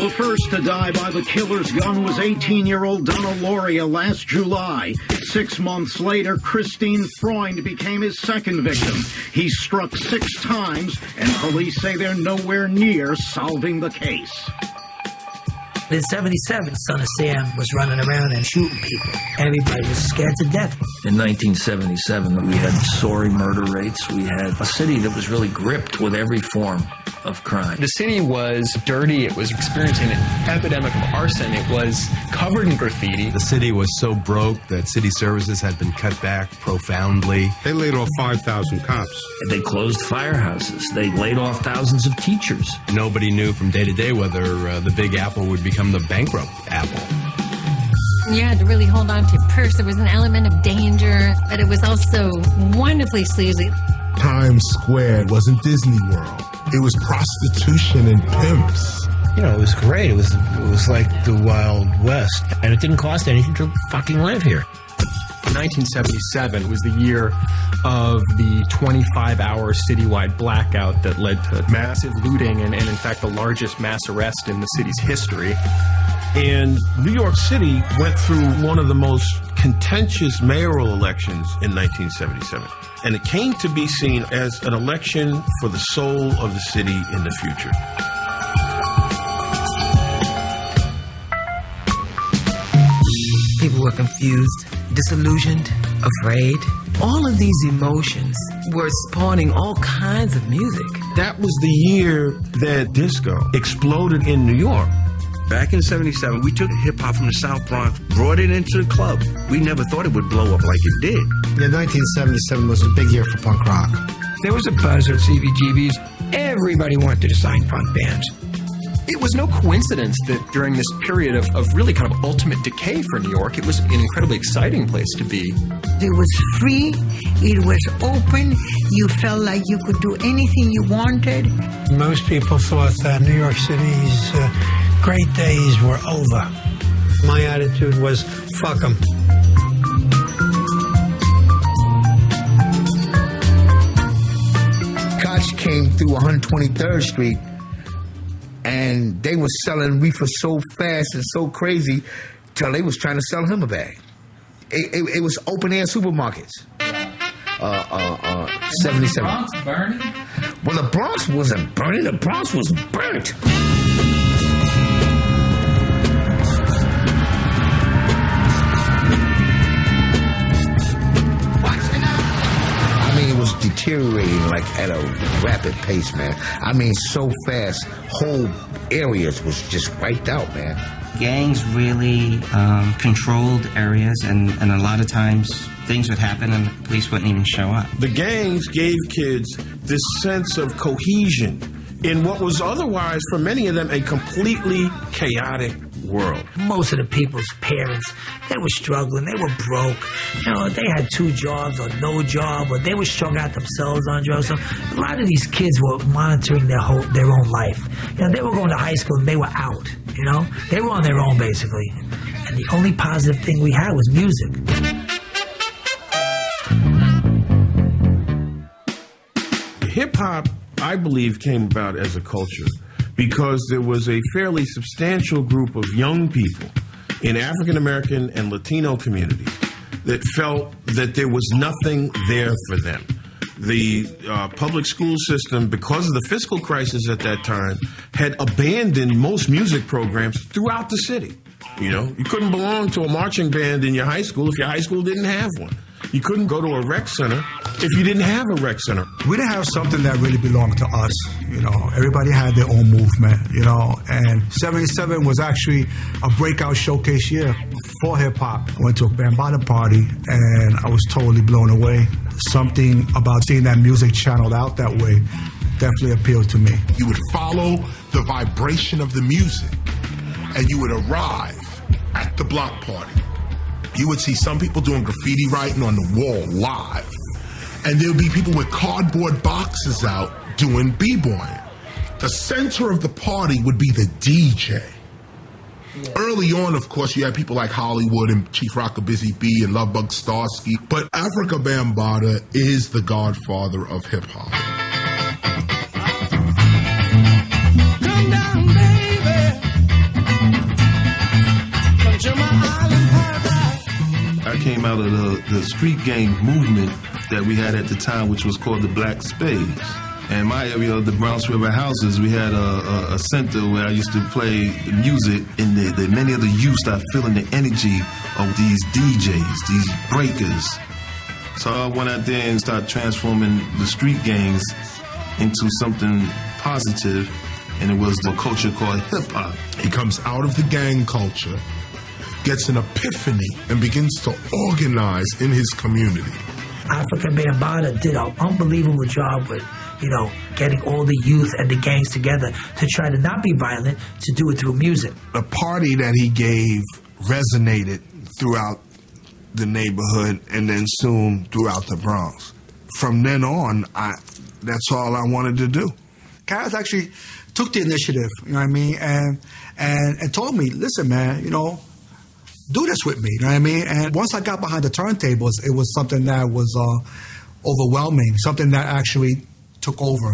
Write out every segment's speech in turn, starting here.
The first to die by the killer's gun was 18-year-old Donna Loria last July. 6 months later, Christine Freund became his second victim. He struck 6 times, and police say they're nowhere near solving the case. In 77, Son of Sam was running around and shooting people. Everybody was scared to death. In 1977, we had soaring murder rates. We had a city that was really gripped with every form of crime. The city was dirty. It was experiencing an epidemic of arson. It was covered in graffiti. The city was so broke that city services had been cut back profoundly. They laid off 5,000 cops. They closed firehouses. They laid off thousands of teachers. Nobody knew from day to day whether the Big Apple would become the bankrupt apple. You had to really hold on to your purse. There was an element of danger, but it was also wonderfully sleazy. Times Square wasn't Disney World. It was prostitution and pimps. You know, it was great. It was like the Wild West. And it didn't cost anything to fucking live here. 1977 was the year of the 25-hour citywide blackout that led to massive looting and in fact, the largest mass arrest in the city's history. And New York City went through one of the most contentious mayoral elections in 1977. And it came to be seen as an election for the soul of the city in the future. People were confused, disillusioned, afraid. All of these emotions were spawning all kinds of music. That was the year that disco exploded in New York. Back in 77, we took hip-hop from the South Bronx, brought it into the club. We never thought it would blow up like it did. Yeah, 1977 was a big year for punk rock. There was a buzz at CBGB's. Everybody wanted to sign punk bands. It was no coincidence that during this period of really kind of ultimate decay for New York, it was an incredibly exciting place to be. It was free, it was open, you felt like you could do anything you wanted. Most people thought that New York City's great days were over. My attitude was, fuck them. Cops came through 123rd Street, and they were selling reefer so fast and so crazy till they was trying to sell him a bag. It was open-air supermarkets. 77. Was the Bronx burning? Well, the Bronx wasn't burning. The Bronx was burnt. I mean, it was deteriorating like at a rapid pace, man. I mean, so fast, whole areas was just wiped out, man. Gangs really controlled areas, and a lot of times things would happen and the police wouldn't even show up. The gangs gave kids this sense of cohesion in what was otherwise, for many of them, a completely chaotic world. Most of the people's parents, they were struggling, they were broke. You know, they had 2 jobs or no job, or they were strung out themselves on drugs. So a lot of these kids were monitoring their own life. You know, they were going to high school and they were out, you know? They were on their own, basically. And the only positive thing we had was music. Hip-hop, I believe, came about as a culture because there was a fairly substantial group of young people in African-American and Latino communities that felt that there was nothing there for them. The public school system, because of the fiscal crisis at that time, had abandoned most music programs throughout the city. You know, you couldn't belong to a marching band in your high school if your high school didn't have one. You couldn't go to a rec center if you didn't have a rec center. We didn't have something that really belonged to us, you know. Everybody had their own movement, you know, and 77 was actually a breakout showcase year for hip-hop. I went to a Bambaataa party, and I was totally blown away. Something about seeing that music channeled out that way definitely appealed to me. You would follow the vibration of the music, and you would arrive at the block party. You would see some people doing graffiti writing on the wall live. And there would be people with cardboard boxes out doing b-boying. The center of the party would be the DJ. Yeah. Early on, of course, you had people like Hollywood and Chief Rocker Busy B and Lovebug Starsky. But Africa Bambaataa is the godfather of hip-hop. Come down, baby. I came out of the street gang movement that we had at the time, which was called the Black Spades. And my area of the Browns River Houses, we had a center where I used to play music, and many of the youth started feeling the energy of these DJs, these breakers. So I went out there and started transforming the street gangs into something positive, and it was the culture called hip-hop. He comes out of the gang culture, gets an epiphany, and begins to organize in his community. Africa Bambaataa did an unbelievable job with, getting all the youth and the gangs together to try to not be violent, to do it through music. The party that he gave resonated throughout the neighborhood and then soon throughout the Bronx. From then on, that's all I wanted to do. Kaz actually took the initiative, you know what I mean, and told me, listen, man, do this with me, you know what I mean? And once I got behind the turntables, it was something that was overwhelming, something that actually took over.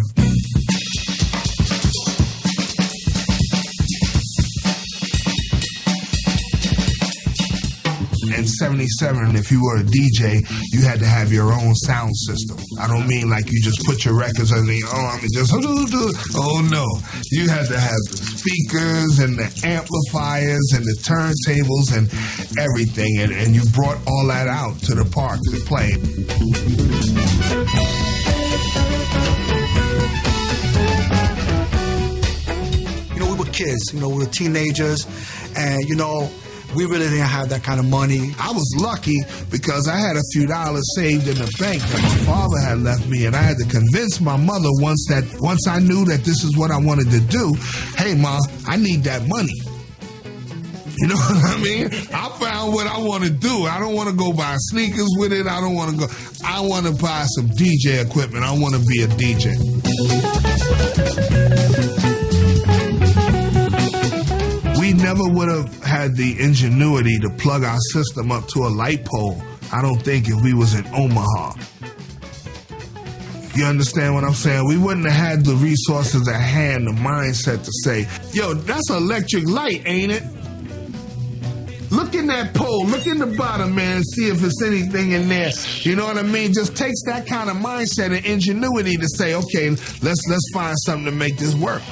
In 77, if you were a DJ, you had to have your own sound system. I don't mean like you just put your records on the, oh no. You had to have the speakers and the amplifiers and the turntables and everything, and you brought all that out to the park to play. We were kids, we were teenagers, and we really didn't have that kind of money. I was lucky because I had a few dollars saved in the bank that my father had left me, and I had to convince my mother once I knew that this is what I wanted to do, hey, Ma, I need that money. You know what I mean? I found what I want to do. I don't want to go buy sneakers with it. I want to buy some DJ equipment. I want to be a DJ. We never would have had the ingenuity to plug our system up to a light pole, I don't think, if we was in Omaha. You understand what I'm saying? We wouldn't have had the resources at hand, the mindset to say, yo, that's an electric light, ain't it? Look in that pole, look in the bottom, man, see if there's anything in there. You know what I mean? Just takes that kind of mindset and ingenuity to say, okay, let's find something to make this work.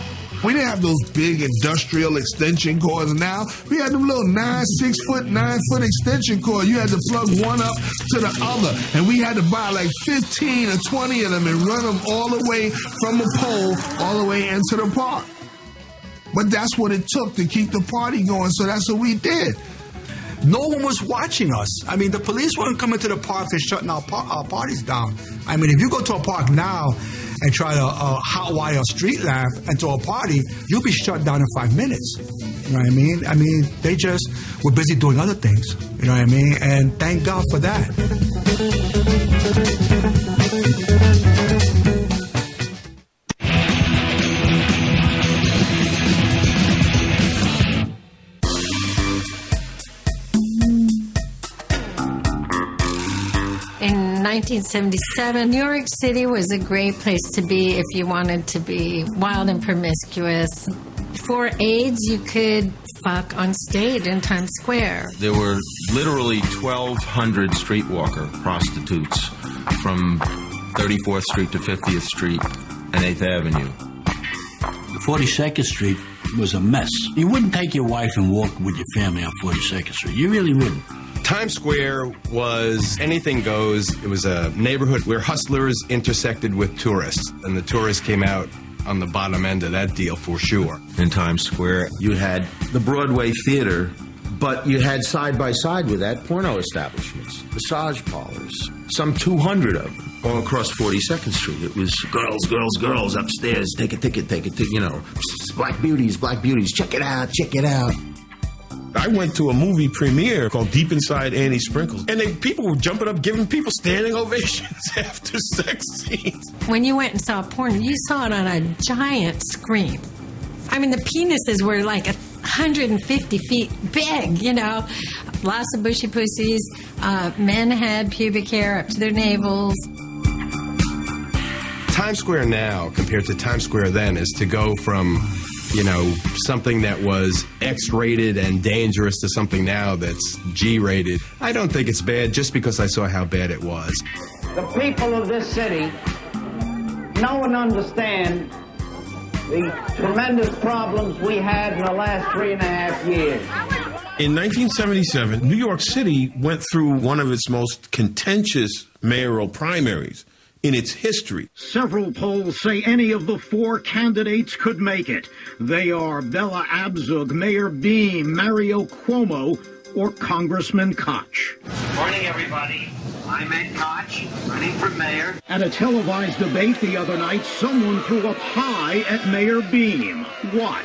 We didn't have those big industrial extension cords now. We had them little 6-foot, 9-foot extension cords. You had to plug one up to the other. And we had to buy like 15 or 20 of them and run them all the way from the pole all the way into the park. But that's what it took to keep the party going, so that's what we did. No one was watching us. I mean, the police weren't coming to the park and shutting our parties down. I mean, if you go to a park now and try to hotwire a street lamp into a party, you'll be shut down in 5 minutes. You know what I mean? I mean, they just were busy doing other things. You know what I mean? And thank God for that. In 1977, New York City was a great place to be if you wanted to be wild and promiscuous. Before AIDS, you could fuck on stage in Times Square. There were literally 1,200 streetwalker prostitutes from 34th Street to 50th Street and 8th Avenue. 42nd Street was a mess. You wouldn't take your wife and walk with your family on 42nd Street. You really wouldn't. Times Square was anything goes. It was a neighborhood where hustlers intersected with tourists, and the tourists came out on the bottom end of that deal for sure. In Times Square, you had the Broadway theater, but you had side by side with that porno establishments, massage parlors, some 200 of them all across 42nd Street. It was girls, girls, girls upstairs, take a ticket, you know, black beauties, check it out, check it out. I went to a movie premiere called Deep Inside Annie Sprinkles, and people were jumping up, giving people standing ovations after sex scenes. When you went and saw porn, you saw it on a giant screen. I mean, the penises were like 150 feet big, you know. Lots of bushy pussies. Men had pubic hair up to their navels. Times Square now, compared to Times Square then, is to go from something that was X-rated and dangerous to something now that's G-rated. I don't think it's bad just because I saw how bad it was. The people of this city know and understand the tremendous problems we had in the last 3.5 years. In 1977, New York City went through one of its most contentious mayoral primaries in its history. Several polls say any of the 4 candidates could make it. They are Bella Abzug, Mayor Beam, Mario Cuomo, or Congressman Koch. Morning, everybody. I'm Ed Koch, running for mayor. At a televised debate the other night, someone threw up high at Mayor Beam. Watch.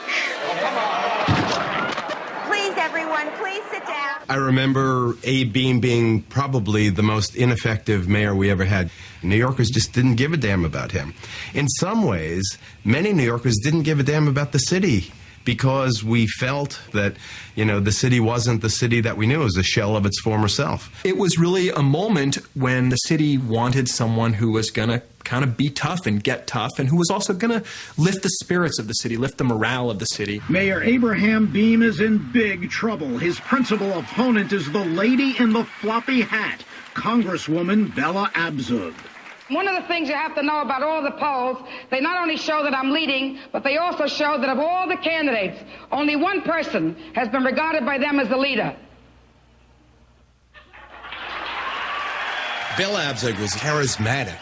Please, everyone, please sit down. I remember Abe Beam being probably the most ineffective mayor we ever had. New Yorkers just didn't give a damn about him. In some ways, many New Yorkers didn't give a damn about the city because we felt that, the city wasn't the city that we knew. It was a shell of its former self. It was really a moment when the city wanted someone who was going to kind of be tough and get tough, and who was also going to lift the spirits of the city, lift the morale of the city. Mayor Abraham Beam is in big trouble. His principal opponent is the lady in the floppy hat, Congresswoman Bella Abzug. One of the things you have to know about all the polls, they not only show that I'm leading, but they also show that of all the candidates, only one person has been regarded by them as the leader. Bella Abzug was charismatic.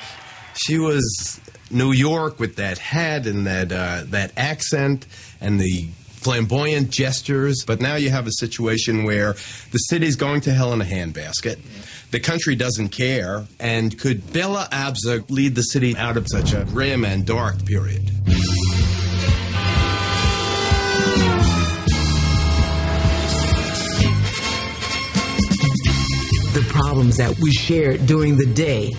She was New York with that hat and that accent and the flamboyant gestures. But now you have a situation where the city's going to hell in a handbasket. The country doesn't care. And could Bella Abzug lead the city out of such a grim and dark period? The problems that we shared during the day,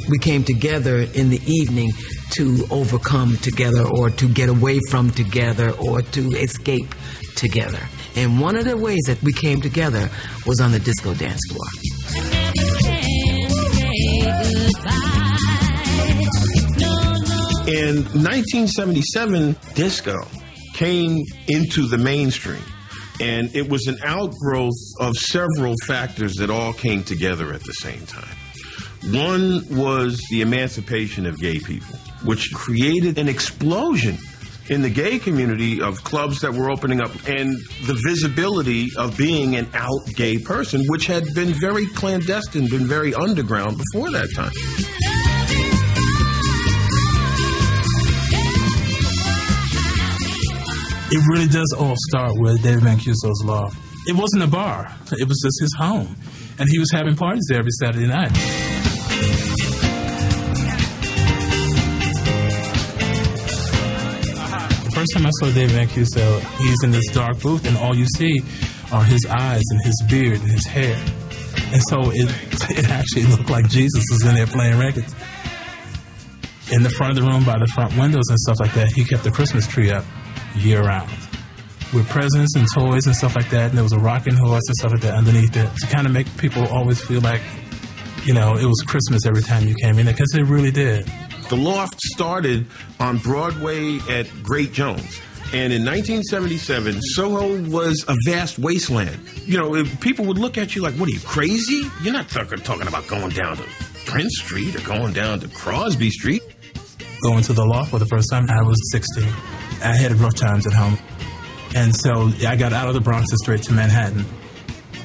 we came together in the evening to overcome together, or to get away from together, or to escape together. And one of the ways that we came together was on the disco dance floor. In 1977, disco came into the mainstream, and it was an outgrowth of several factors that all came together at the same time. One was the emancipation of gay people, which created an explosion in the gay community of clubs that were opening up, and the visibility of being an out gay person, which had been very clandestine, been very underground before that time. It really does all start with David Mancuso's Loft. It wasn't a bar. It was just his home. And he was having parties there every Saturday night. The first time I saw David Mancuso, he's in this dark booth, and all you see are his eyes and his beard and his hair. And so it actually looked like Jesus was in there playing records. In the front of the room, by the front windows and stuff like that, he kept the Christmas tree up year-round with presents and toys and stuff like that, and there was a rocking horse and stuff like that underneath it to kind of make people always feel like, it was Christmas every time you came in there, because it really did. The Loft started on Broadway at Great Jones, and in 1977, Soho was a vast wasteland. People would look at you like, what are you, crazy? You're not talking about going down to Prince Street or going down to Crosby Street. Going to the Loft for the first time, I was 16. I had rough times at home. And so I got out of the Bronx and straight to Manhattan.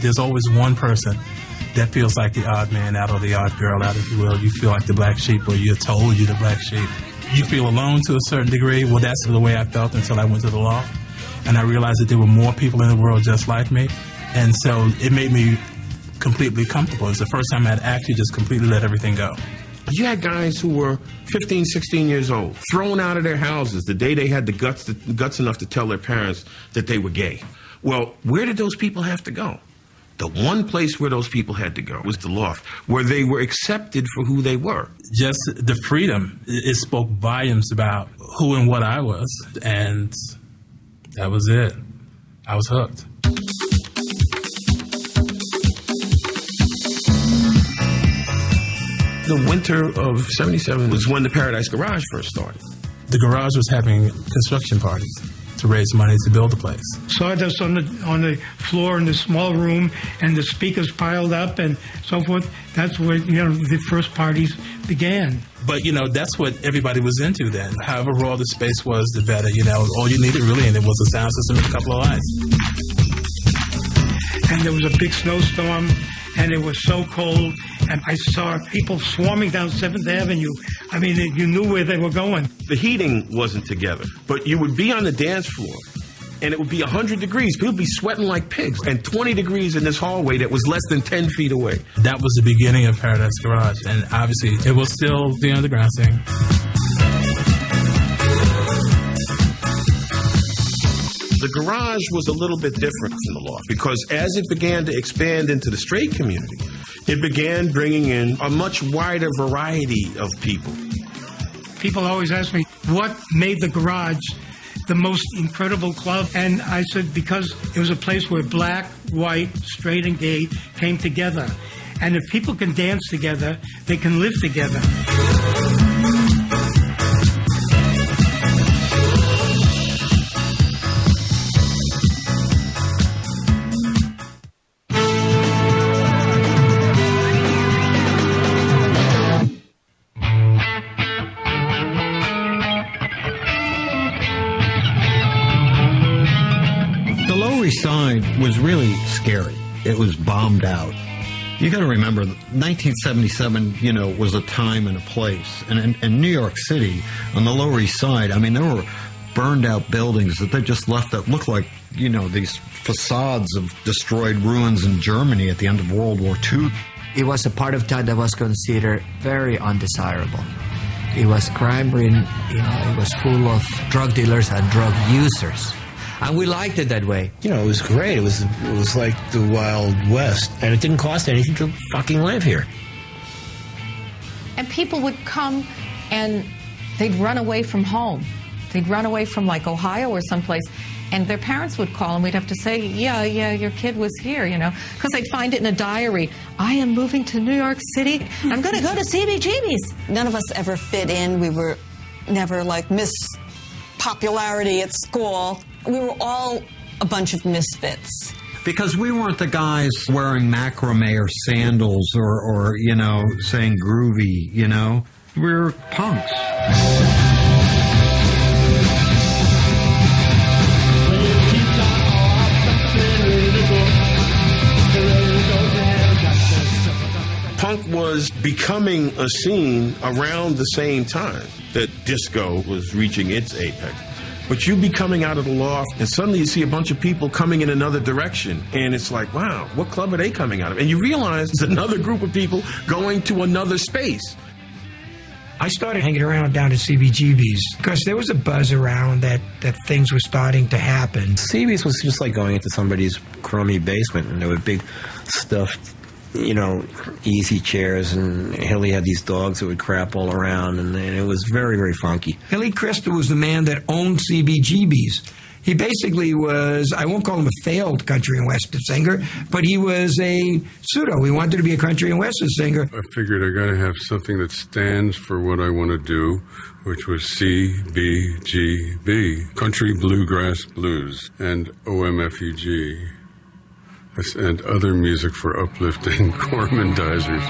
There's always one person that feels like the odd man out, or the odd girl out, if you will. You feel like the black sheep, or you're told you're the black sheep. You feel alone to a certain degree. Well, that's the way I felt until I went to the Loft. And I realized that there were more people in the world just like me. And so it made me completely comfortable. It's the first time I'd actually just completely let everything go. You had guys who were 15, 16 years old, thrown out of their houses the day they had the guts enough to tell their parents that they were gay. Well, where did those people have to go? The one place where those people had to go was the Loft, where they were accepted for who they were. Just the freedom, it spoke volumes about who and what I was, and that was it. I was hooked. The winter of 77 was when the Paradise Garage first started. The garage was having construction parties. to raise money to build the place. Sawdust on the floor in the small room, and the speakers piled up and so forth. That's where the first parties began. But that's what everybody was into then. However raw the space was, the better. All you needed really, and it was a sound system and a couple of lights. And there was a big snowstorm, and it was so cold, and I saw people swarming down 7th Avenue. I mean, you knew where they were going. The heating wasn't together, but you would be on the dance floor, and it would be 100 degrees. People would be sweating like pigs, and 20 degrees in this hallway that was less than 10 feet away. That was the beginning of Paradise Garage, and obviously it was still the underground thing. The garage was a little bit different from the loft because as it began to expand into the straight community, it began bringing in a much wider variety of people. People always ask me, what made the garage the most incredible club? And I said, because it was a place where black, white, straight, and gay came together. And if people can dance together, they can live together. Side was really scary. It was bombed out. You got to remember, 1977, was a time and a place. And in New York City, on the Lower East Side, I mean, there were burned out buildings that they just left that looked like, these facades of destroyed ruins in Germany at the end of World War II. It was a part of town that was considered very undesirable. It was crime-ridden, it was full of drug dealers and drug users. And we liked it that way. It was great. It was like the Wild West. And it didn't cost anything to fucking live here. And people would come and they'd run away from home. They'd run away from like Ohio or someplace. And their parents would call and we'd have to say, yeah, your kid was here, because they'd find it in a diary. I am moving to New York City. I'm going to go to CBGB's. None of us ever fit in. We were never like Miss Popularity at school. We were all a bunch of misfits. Because we weren't the guys wearing macrame or sandals or saying groovy, We were punks. Punk was becoming a scene around the same time that disco was reaching its apex. But you'd be coming out of the loft, and suddenly you see a bunch of people coming in another direction. And it's like, wow, what club are they coming out of? And you realize it's another group of people going to another space. I started hanging around down at CBGB's because there was a buzz around that things were starting to happen. CB's was just like going into somebody's crummy basement, and there were big stuffed, easy chairs, and Hilly had these dogs that would crap all around, and it was very, very funky. Hilly Crystal was the man that owned CBGB's. He basically was, I won't call him a failed country and western singer, but he was a pseudo. He wanted to be a country and western singer. I figured I got to have something that stands for what I want to do, which was CBGB, Country Bluegrass Blues, and OMFUG. And other music for uplifting gormandizers.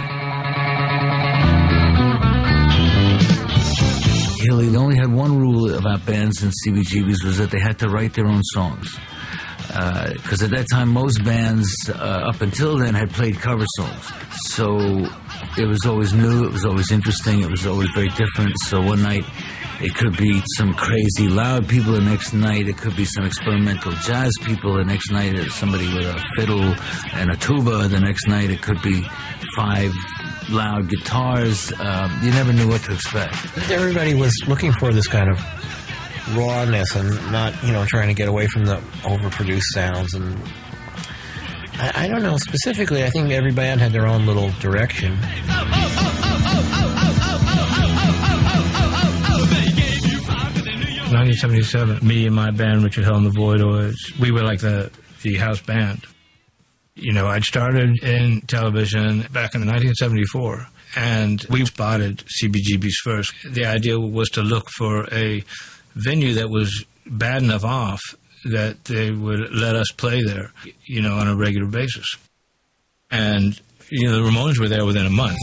Hilly only had one rule about bands and CBGBs was that they had to write their own songs. Because at that time, most bands up until then had played cover songs. So it was always new, it was always interesting, it was always very different. So one night, it could be some crazy loud people. The next night, it could be some experimental jazz people. The next night, it's somebody with a fiddle and a tuba. The next night, it could be 5 loud guitars. You never knew what to expect. Everybody was looking for this kind of rawness and not, trying to get away from the overproduced sounds. And I don't know, specifically, I think every band had their own little direction. 1977, me and my band, Richard Hell and the Voidoids, we were like the house band. I'd started in television back in 1974, and we spotted CBGB's first. The idea was to look for a venue that was bad enough off that they would let us play there, on a regular basis. And, the Ramones were there within a month.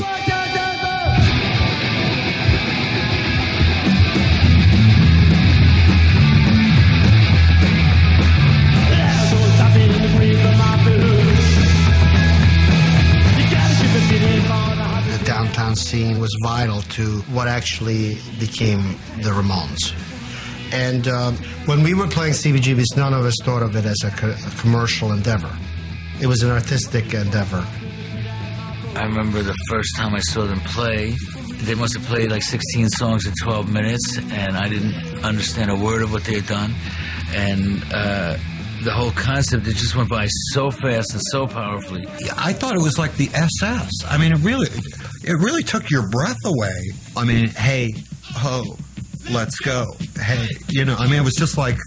The downtown scene was vital to what actually became the Ramones. And when we were playing CBGBs, none of us thought of it as a commercial endeavor. It was an artistic endeavor. I remember the first time I saw them play, they must have played like 16 songs in 12 minutes, and I didn't understand a word of what they had done. And the whole concept, it just went by so fast and so powerfully. I thought it was like the SS. I mean, it really took your breath away. I mean, hey, ho, let's go. Hey, it was just like,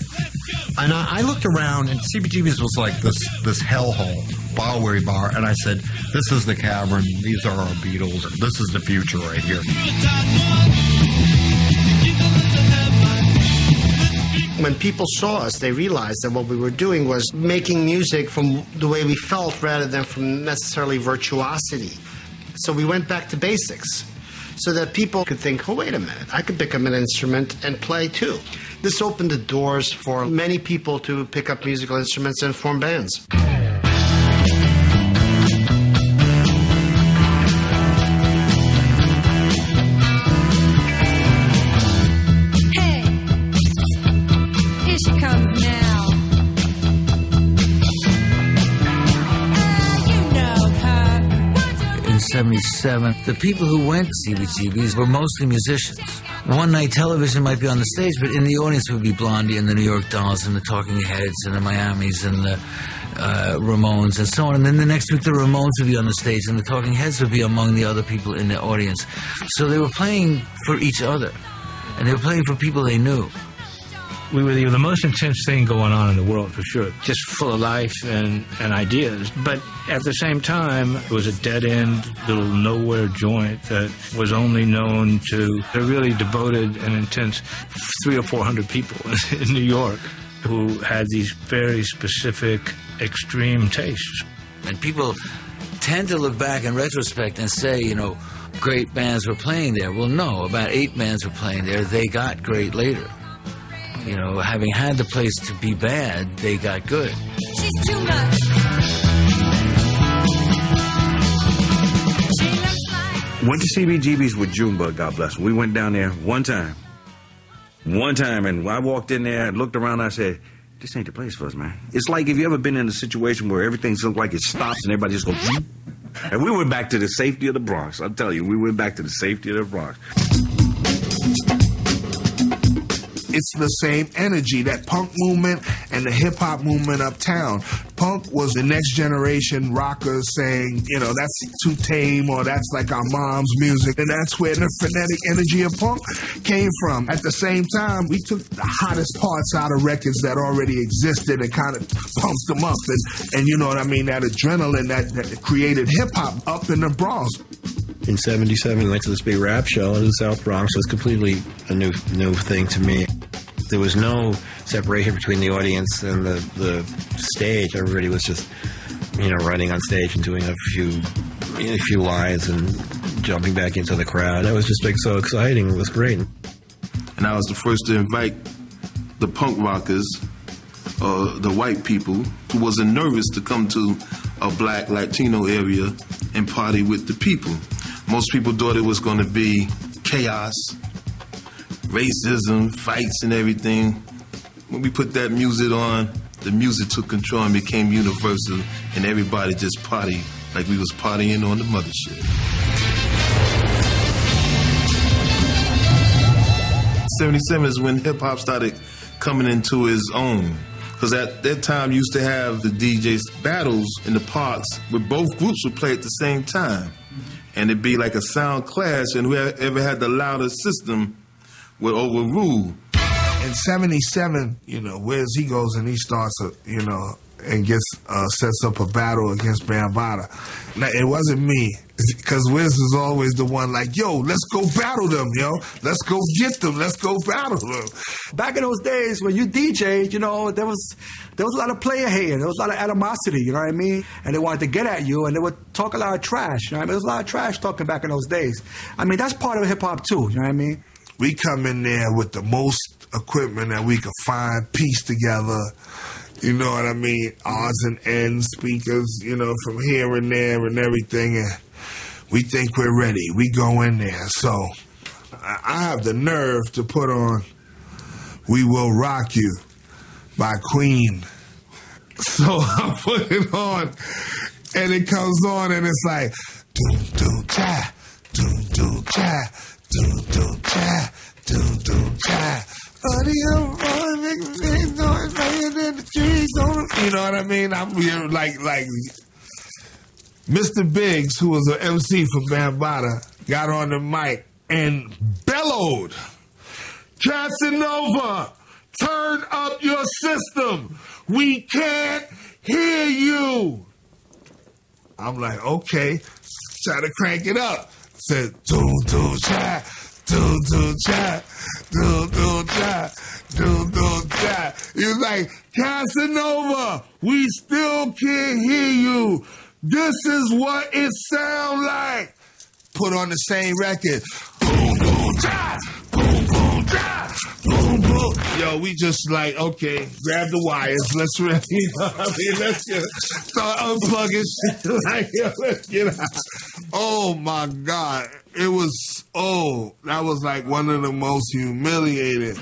and I looked around, and CBGB's was like this hellhole, Bowery Bar, and I said, this is the Cavern, these are our Beatles, this is the future right here. When people saw us, they realized that what we were doing was making music from the way we felt rather than from necessarily virtuosity. So we went back to basics so that people could think, oh, wait a minute, I could pick up an instrument and play too. This opened the doors for many people to pick up musical instruments and form bands. In 77, the people who went to CBGBs were mostly musicians. One night television might be on the stage, but in the audience would be Blondie and the New York Dolls and the Talking Heads and the Miamis and the Ramones and so on. And then the next week the Ramones would be on the stage and the Talking Heads would be among the other people in the audience. So they were playing for each other, and they were playing for people they knew. We were the most intense thing going on in the world, for sure. Just full of life and ideas. But at the same time, it was a dead-end, little nowhere joint that was only known to a really devoted and intense 300 or 400 people in New York who had these very specific, extreme tastes. And people tend to look back in retrospect and say, great bands were playing there. Well, no, about 8 bands were playing there. They got great later. Having had the place to be bad, they got good. She's too much. Went to CBGB's with Junebug, God bless him. We went down there one time, and I walked in there and looked around, and I said, this ain't the place for us, man. It's like if you ever been in a situation where everything looks like it stops and everybody just goes, and we went back to the safety of the Bronx. I'll tell you, we went back to the safety of the Bronx. It's the same energy, that punk movement and the hip-hop movement uptown. Punk was the next generation rockers saying, that's too tame, or that's like our mom's music. And that's where the frenetic energy of punk came from. At the same time, we took the hottest parts out of records that already existed and kind of pumped them up. And you know what I mean? That adrenaline that created hip-hop up in the Bronx. In 77, we went to this big rap show in the South Bronx. It was completely a new thing to me. There was no separation between the audience and the stage. Everybody was just, running on stage and doing a few lines and jumping back into the crowd. That was just so exciting. It was great. And I was the first to invite the punk rockers, the white people, who wasn't nervous to come to a black Latino area and party with the people. Most people thought it was going to be chaos, racism, fights and everything. When we put that music on, the music took control and became universal, and everybody just partied like we was partying on the mothership. 77 is when hip-hop started coming into its own. Because at that time, you used to have the DJs battles in the parks where both groups would play at the same time. And it'd be like a sound clash, and whoever had the loudest system would overrule. In 77, Where's he goes and he starts, and sets up a battle against Bambaataa. Now, it wasn't me. Because Wiz was always the one like, yo, let's go battle them, yo. Let's go get them. Let's go battle them. Back in those days when you DJ'd, you know, there was a lot of player hating. There was a lot of animosity, you know what I mean? And they wanted to get at you, and they would talk a lot of trash. You know what I mean? There was a lot of trash talking back in those days. I mean, that's part of hip-hop, too, you know what I mean? We come in there with the most equipment that we could find, piece together. You know what I mean? Odds and ends, speakers, you know, from here and there and everything. And we think we're ready. We go in there. So I have the nerve to put on We Will Rock You by Queen. So I put it on, and it comes on, and it's like, doom, doom, cha, doom, doom, cha, doom, doom, cha, doom, doom, cha. You know what I mean? I'm here like Mr. Biggs, who was an MC for Bambaataa, got on the mic and bellowed, Casanova, turn up your system. We can't hear you. I'm like, okay, try to crank it up. Said, doom, doom, cha, doom, doom, cha, doom, doom, cha, doom, doom, cha. He was like, Casanova, we still can't hear you. This is what it sounds like. Put on the same record. Boom, boom, cha, boom, boom, cha, boom, boom. Yo, we just like, okay, grab the wires. Let's really, you know what I mean? Let's just start unplugging shit. Like, yo, let's get out. Oh, my God. It was, that was like one of the most humiliating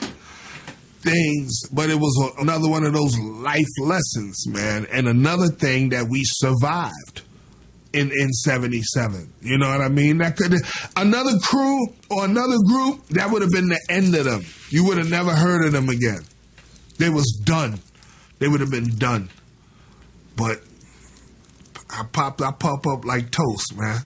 things, but it was another one of those life lessons, man. And another thing that we survived in 77. You know what I mean? That could another crew or another group, that would have been the end of them. You would have never heard of them again. They was done. They would have been done. But I pop up like toast, man.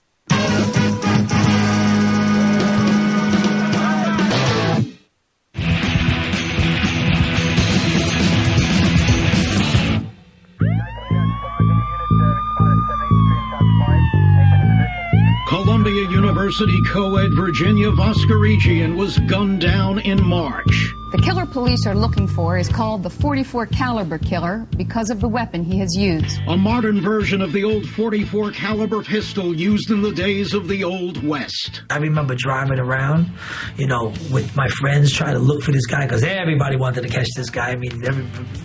Columbia University co-ed Virginia Voskerichian was gunned down in March. The killer police are looking for is called the .44 caliber killer because of the weapon he has used. A modern version of the old .44 caliber pistol used in the days of the Old West. I remember driving around, you know, with my friends trying to look for this guy because everybody wanted to catch this guy. I mean,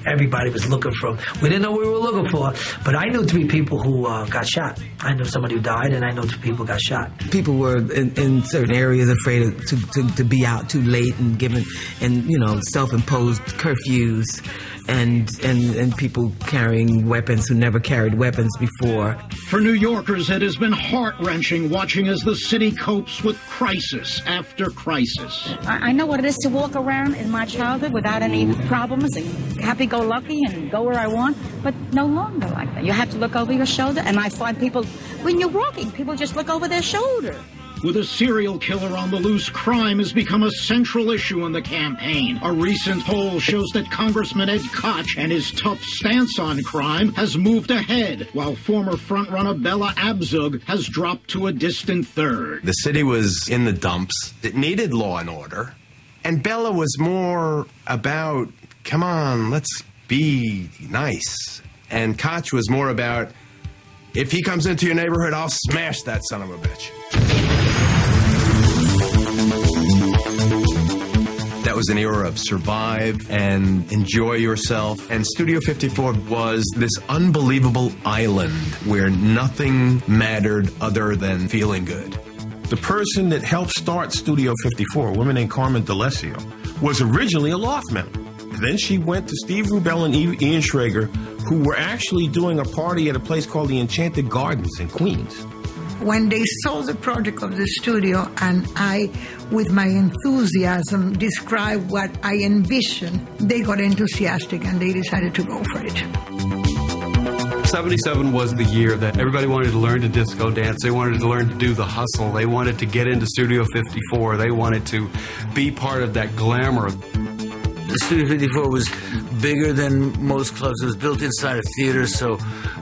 everybody was looking for him. We didn't know what we were looking for, but I knew 3 people who got shot. I knew somebody who died, and I know 2 people got shot. People were in certain areas afraid to be out too late and given, and you know, self-imposed curfews and people carrying weapons who never carried weapons before. For New Yorkers, it has been heart-wrenching watching as the city copes with crisis after crisis. I know what it is to walk around in my childhood without any problems and happy-go-lucky and go where I want, but no longer like that. You have to look over your shoulder, and I find people, when you're walking, people just look over their shoulder. With a serial killer on the loose, crime has become a central issue in the campaign. A recent poll shows that Congressman Ed Koch and his tough stance on crime has moved ahead, while former frontrunner Bella Abzug has dropped to a distant third. The city was in the dumps. It needed law and order. And Bella was more about, come on, let's be nice. And Koch was more about, if he comes into your neighborhood, I'll smash that son of a bitch. That was an era of survive and enjoy yourself. And Studio 54 was this unbelievable island where nothing mattered other than feeling good. The person that helped start Studio 54, a woman named Carmen D'Alessio, was originally a loft member. Then she went to Steve Rubel and Ian Schrager, who were actually doing a party at a place called the Enchanted Gardens in Queens. When they saw the project of the studio and I, with my enthusiasm, described what I envisioned, they got enthusiastic and they decided to go for it. 77 was the year that everybody wanted to learn to disco dance. They wanted to learn to do the hustle. They wanted to get into Studio 54. They wanted to be part of that glamour. The Studio 54 was bigger than most clubs. It was built inside a theater, so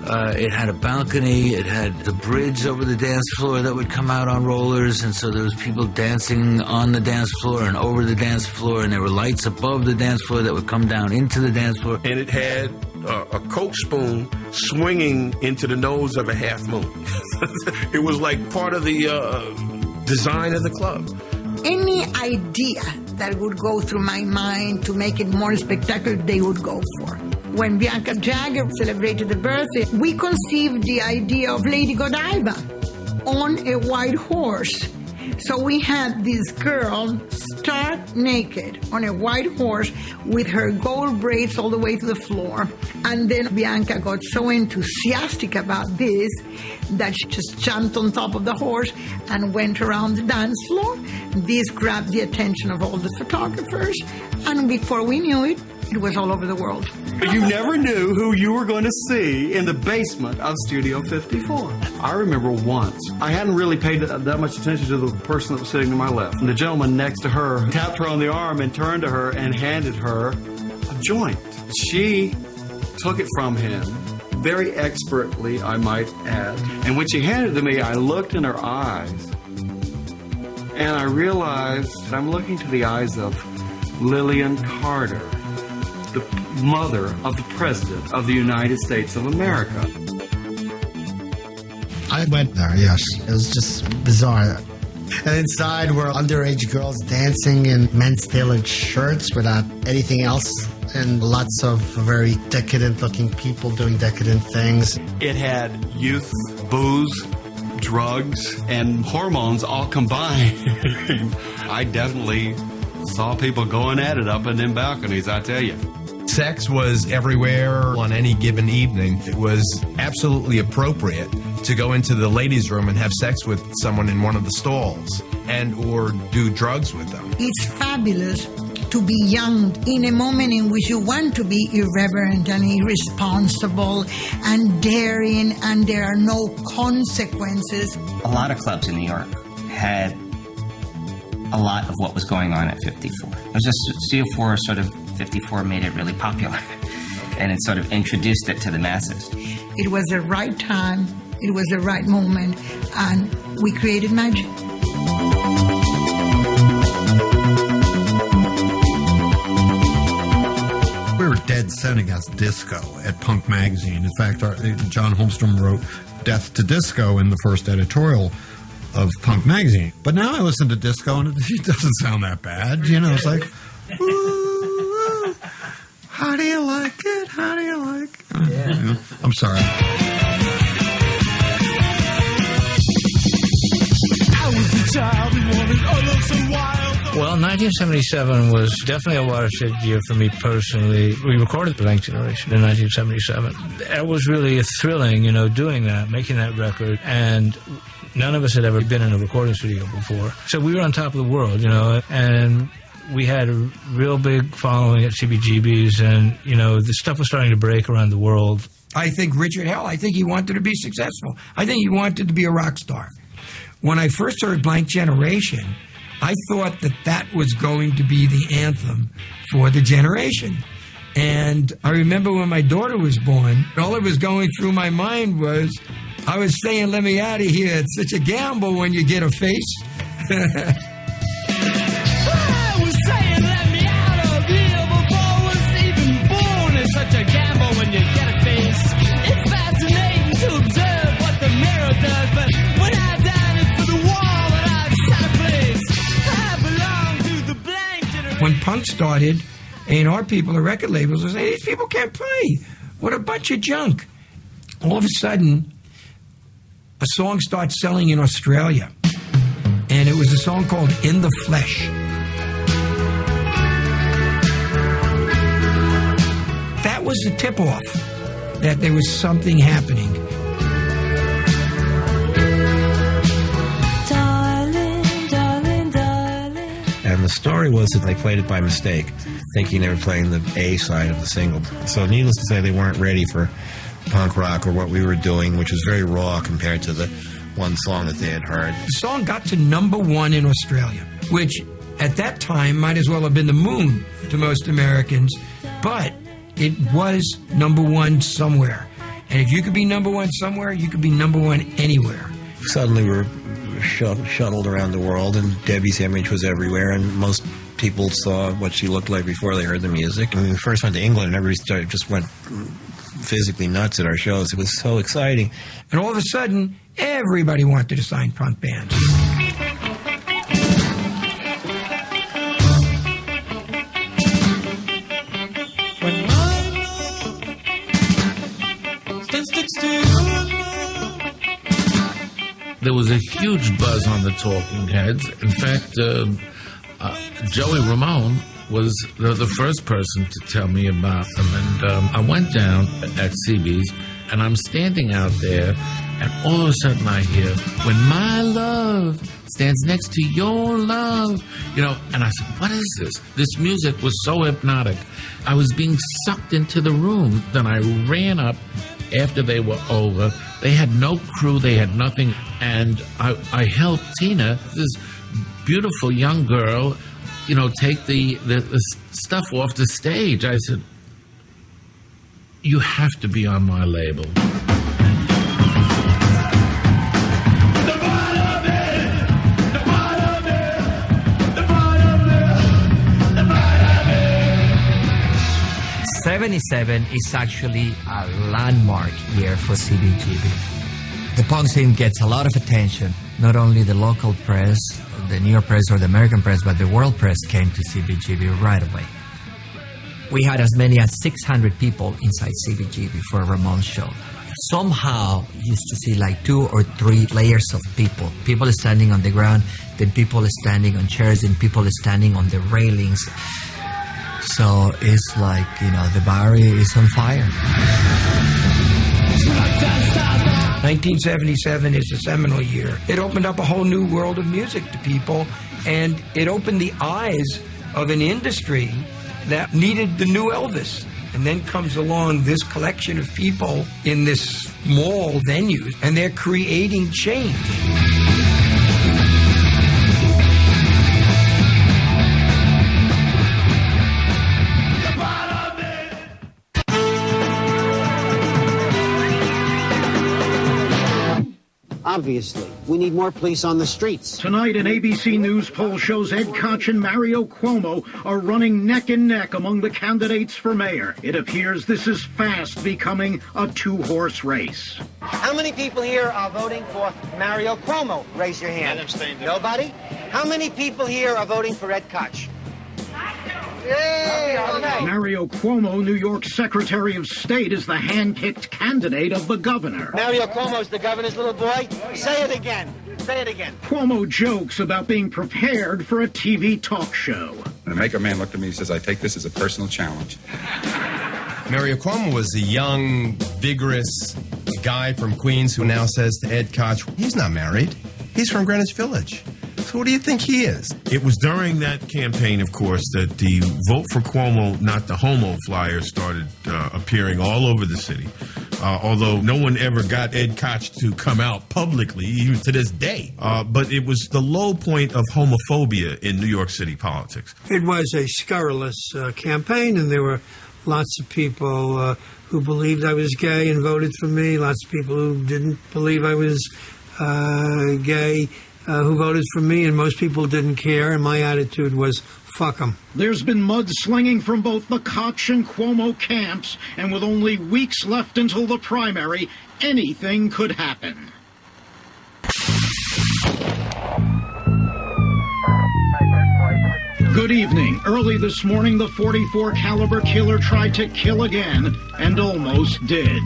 it had a balcony. It had the bridge over the dance floor that would come out on rollers, and so there was people dancing on the dance floor and over the dance floor, and there were lights above the dance floor that would come down into the dance floor. And it had a Coke spoon swinging into the nose of a half moon. It was like part of the design of the club. Any idea that would go through my mind to make it more spectacular, they would go for. When Bianca Jagger celebrated the birthday, we conceived the idea of Lady Godiva on a white horse. So we had this girl stark naked on a white horse with her gold braids all the way to the floor. And then Bianca got so enthusiastic about this that she just jumped on top of the horse and went around the dance floor. This grabbed the attention of all the photographers. And before we knew it, it was all over the world. You never knew who you were going to see in the basement of Studio 54. I remember once, I hadn't really paid that much attention to the person that was sitting to my left. And the gentleman next to her tapped her on the arm and turned to her and handed her a joint. She took it from him, very expertly, I might add. And when she handed it to me, I looked in her eyes, and I realized that I'm looking to the eyes of Lillian Carter, the mother of the President of the United States of America. I went there, yes. It was just bizarre. And inside were underage girls dancing in men's tailored shirts without anything else, and lots of very decadent-looking people doing decadent things. It had youth, booze, drugs, and hormones all combined. I definitely saw people going at it up in them balconies, I tell you. Sex was everywhere on any given evening. It was absolutely appropriate to go into the ladies' room and have sex with someone in one of the stalls and or do drugs with them. It's fabulous to be young in a moment in which you want to be irreverent and irresponsible and daring, and there are no consequences. A lot of clubs in New York had a lot of what was going on at 54. It was just Studio 4 sort of 54 made it really popular, and it sort of introduced it to the masses. It was the right time, it was the right moment, and we created magic. We were dead set against disco at Punk Magazine. In fact, John Holmstrom wrote Death to Disco in the first editorial of Punk Magazine. But now I listen to disco and it doesn't sound that bad. You know, it's like, ooh, how do you like it? How do you like it? Yeah. I'm sorry. I was a child who wanted all of some wild. Well, 1977 was definitely a watershed year for me personally. We recorded Blank Generation in 1977. It was really thrilling, you know, doing that, making that record, and none of us had ever been in a recording studio before. So we were on top of the world, you know, and we had a real big following at CBGB's, and, you know, the stuff was starting to break around the world. I think Richard Hell, I think he wanted to be successful. I think he wanted to be a rock star. When I first heard Blank Generation, I thought that that was going to be the anthem for the generation. And I remember when my daughter was born, all that was going through my mind was, I was saying, let me out of here. It's such a gamble when you get a face. I was saying, let me out of here before I was even born. It's such a gamble when you get a face. It's fascinating to observe what the mirror does, but when I die, it's for the wall and I've set a place. I belong to the blank generation. When punk started, A&R people, the record labels, would say, these people can't play. What a bunch of junk. All of a sudden, a song starts selling in Australia, and it was a song called In the Flesh. That was the tip-off that there was something happening. Darling, darling, darling. And the story was that they played it by mistake, thinking they were playing the A side of the single. So needless to say, they weren't ready for punk rock or what we were doing, which was very raw compared to the one song that they had heard. The song got to #1 in Australia, which at that time might as well have been the moon to most Americans, but it was number one somewhere. And if you could be number one somewhere, you could be number one anywhere. Suddenly we're shuttled around the world, and Debbie's image was everywhere, and most people saw what she looked like before they heard the music. When we first went to England, everybody just went physically nuts at our shows. It was so exciting. And all of a sudden, everybody wanted to sign punk bands. There was a huge buzz on the Talking Heads. In fact, Joey Ramone was the first person to tell me about them. And I went down at CB's, and I'm standing out there, and all of a sudden I hear, "When my love stands next to your love," and I said, "What is this?" This music was so hypnotic. I was being sucked into the room. Then I ran up after they were over. They had no crew, they had nothing, and I helped Tina, this beautiful young girl, take the stuff off the stage. I said, "You have to be on my label." '77 is actually a landmark year for CBGB. The punk scene gets a lot of attention. Not only the local press, the New York press or the American press, but the world press came to CBGB right away. We had as many as 600 people inside CBGB for a Ramones show. Somehow you used to see like 2 or 3 layers of people. People standing on the ground, then people standing on chairs, and people standing on the railings. So it's like, the Bowery is on fire. 1977 is a seminal year. It opened up a whole new world of music to people, and it opened the eyes of an industry that needed the new Elvis. And then comes along this collection of people in this small venue, and they're creating change. Obviously, we need more police on the streets. Tonight, an ABC News poll shows Ed Koch and Mario Cuomo are running neck and neck among the candidates for mayor. It appears this is fast becoming a two-horse race. How many people here are voting for Mario Cuomo? Raise your hand. Nobody? How many people here are voting for Ed Koch? Yay! Okay. Mario Cuomo, New York's Secretary of State, is the hand-picked candidate of the governor. Mario Cuomo's the governor's little boy? Say it again. Say it again. Cuomo jokes about being prepared for a TV talk show. The Maker Man looked at me and says, "I take this as a personal challenge." Mario Cuomo was a young, vigorous guy from Queens who now says to Ed Koch, he's not married. He's from Greenwich Village. So what do you think he is? It was during that campaign, of course, that the Vote for Cuomo, Not the Homo flyers started appearing all over the city. Although no one ever got Ed Koch to come out publicly, even to this day. But it was the low point of homophobia in New York City politics. It was a scurrilous campaign, and there were lots of people who believed I was gay and voted for me, lots of people who didn't believe I was gay who voted for me, and most people didn't care, and my attitude was, fuck them. There's been mudslinging from both the Koch and Cuomo camps, and with only weeks left until the primary, anything could happen. Good evening. Early this morning, the .44 caliber killer tried to kill again, and almost did.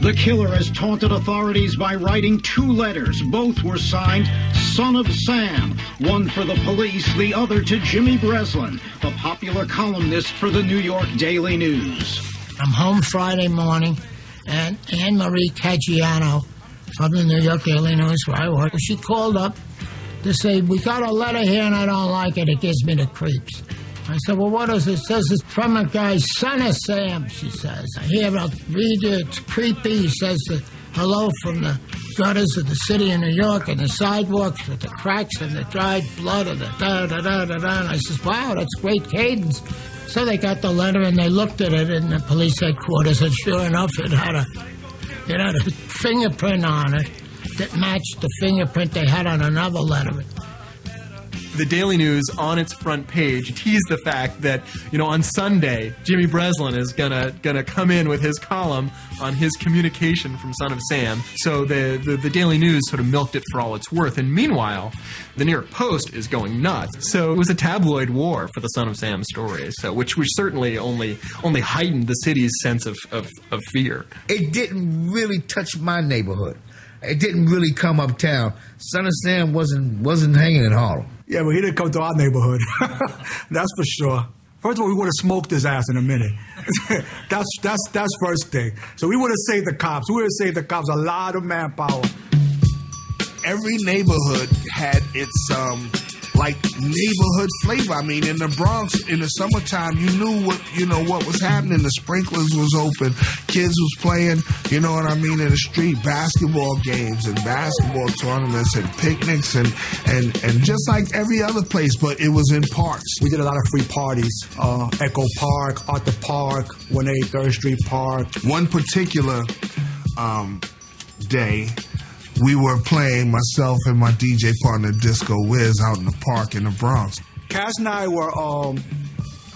The killer has taunted authorities by writing 2 letters. Both were signed Son of Sam, one for the police, the other to Jimmy Breslin, the popular columnist for the New York Daily News. I'm home Friday morning, and Anne Marie Caggiano from the New York Daily News, where I work, she called up to say, "We got a letter here and I don't like it. It gives me the creeps." I said, "Well, what is it?" It says it's from a guy, Son of Sam, she says. "Here, I'll read you. It's creepy." He says, hello from the gutters of the city of New York and the sidewalks with the cracks and the dried blood and the da-da-da-da-da. And I says, wow, that's great cadence. So they got the letter and they looked at it in the police headquarters, and sure enough, it had a fingerprint on it that matched the fingerprint they had on another letter. The Daily News, on its front page, teased the fact that, on Sunday, Jimmy Breslin is gonna come in with his column on his communication from Son of Sam. So the Daily News sort of milked it for all it's worth. And meanwhile, the New York Post is going nuts. So it was a tabloid war for the Son of Sam story. So which certainly only heightened the city's sense of fear. It didn't really touch my neighborhood. It didn't really come uptown. Son of Sam wasn't hanging in Harlem. Yeah, but he didn't come to our neighborhood. That's for sure. First of all, we would have smoked his ass in a minute. That's first thing. So we would have saved the cops. We would have saved the cops a lot of manpower. Every neighborhood had its neighborhood flavor. I mean, in the Bronx, in the summertime, you knew what was happening. The sprinklers was open, kids was playing, you know what I mean, in the street, basketball games and basketball tournaments and picnics and just like every other place, but it was in parks. We did a lot of free parties, Echo Park, Arthur Park, 183rd Street Park. One particular day, we were playing, myself and my DJ partner Disco Wiz, out in the park in the Bronx. Cass and I were